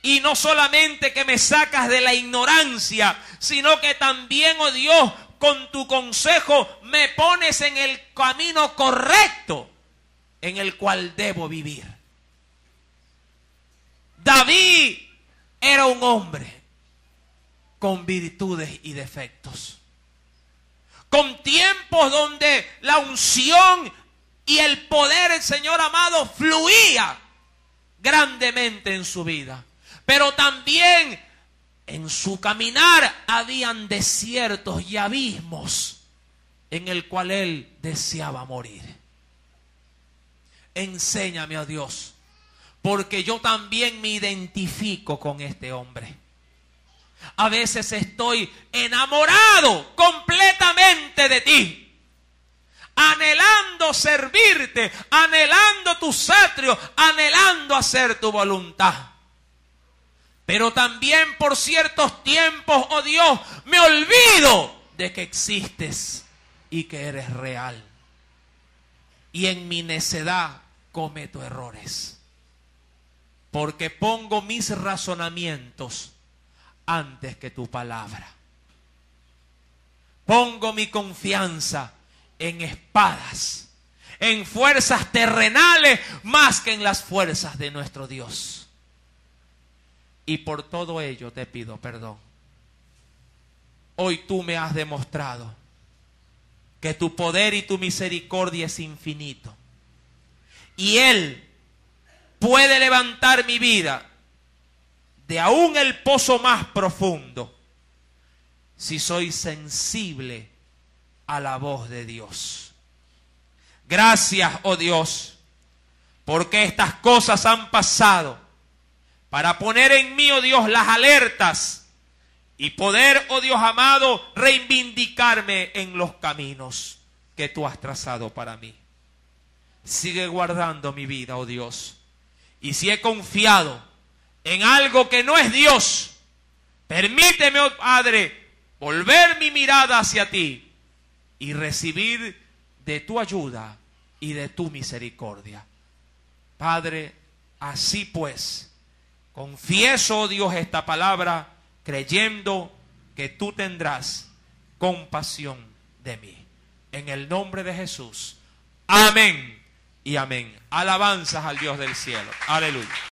B: Y no solamente que me sacas de la ignorancia, sino que también, oh Dios, con tu consejo me pones en el camino correcto en el cual debo vivir. David era un hombre con virtudes y defectos, con tiempos donde la unción y el poder, Señor amado, fluía grandemente en su vida. Pero también en su caminar habían desiertos y abismos en el cual él deseaba morir. Enséñame, oh Dios, porque yo también me identifico con este hombre. A veces estoy enamorado completamente de ti, anhelando servirte, anhelando tus atrios, anhelando hacer tu voluntad. Pero también por ciertos tiempos, oh Dios, me olvido de que existes y que eres real. Y en mi necedad cometo errores, porque pongo mis razonamientos antes que tu palabra. Pongo mi confianza en espadas, en fuerzas terrenales, más que en las fuerzas de nuestro Dios. Y por todo ello te pido perdón. Hoy tú me has demostrado que tu poder y tu misericordia es infinito. Y Él puede levantar mi vida de aún el pozo más profundo, si soy sensible a la voz de Dios. Gracias, oh Dios, porque estas cosas han pasado para poner en mí, oh Dios, las alertas y poder, oh Dios amado, reivindicarme en los caminos que tú has trazado para mí. Sigue guardando mi vida, oh Dios. Y si he confiado en algo que no es Dios, permíteme, oh Padre, volver mi mirada hacia ti y recibir de tu ayuda y de tu misericordia. Padre, así pues, confieso, oh Dios, esta palabra, creyendo que tú tendrás compasión de mí. En el nombre de Jesús. Amén y amén. Alabanzas al Dios del cielo. Aleluya.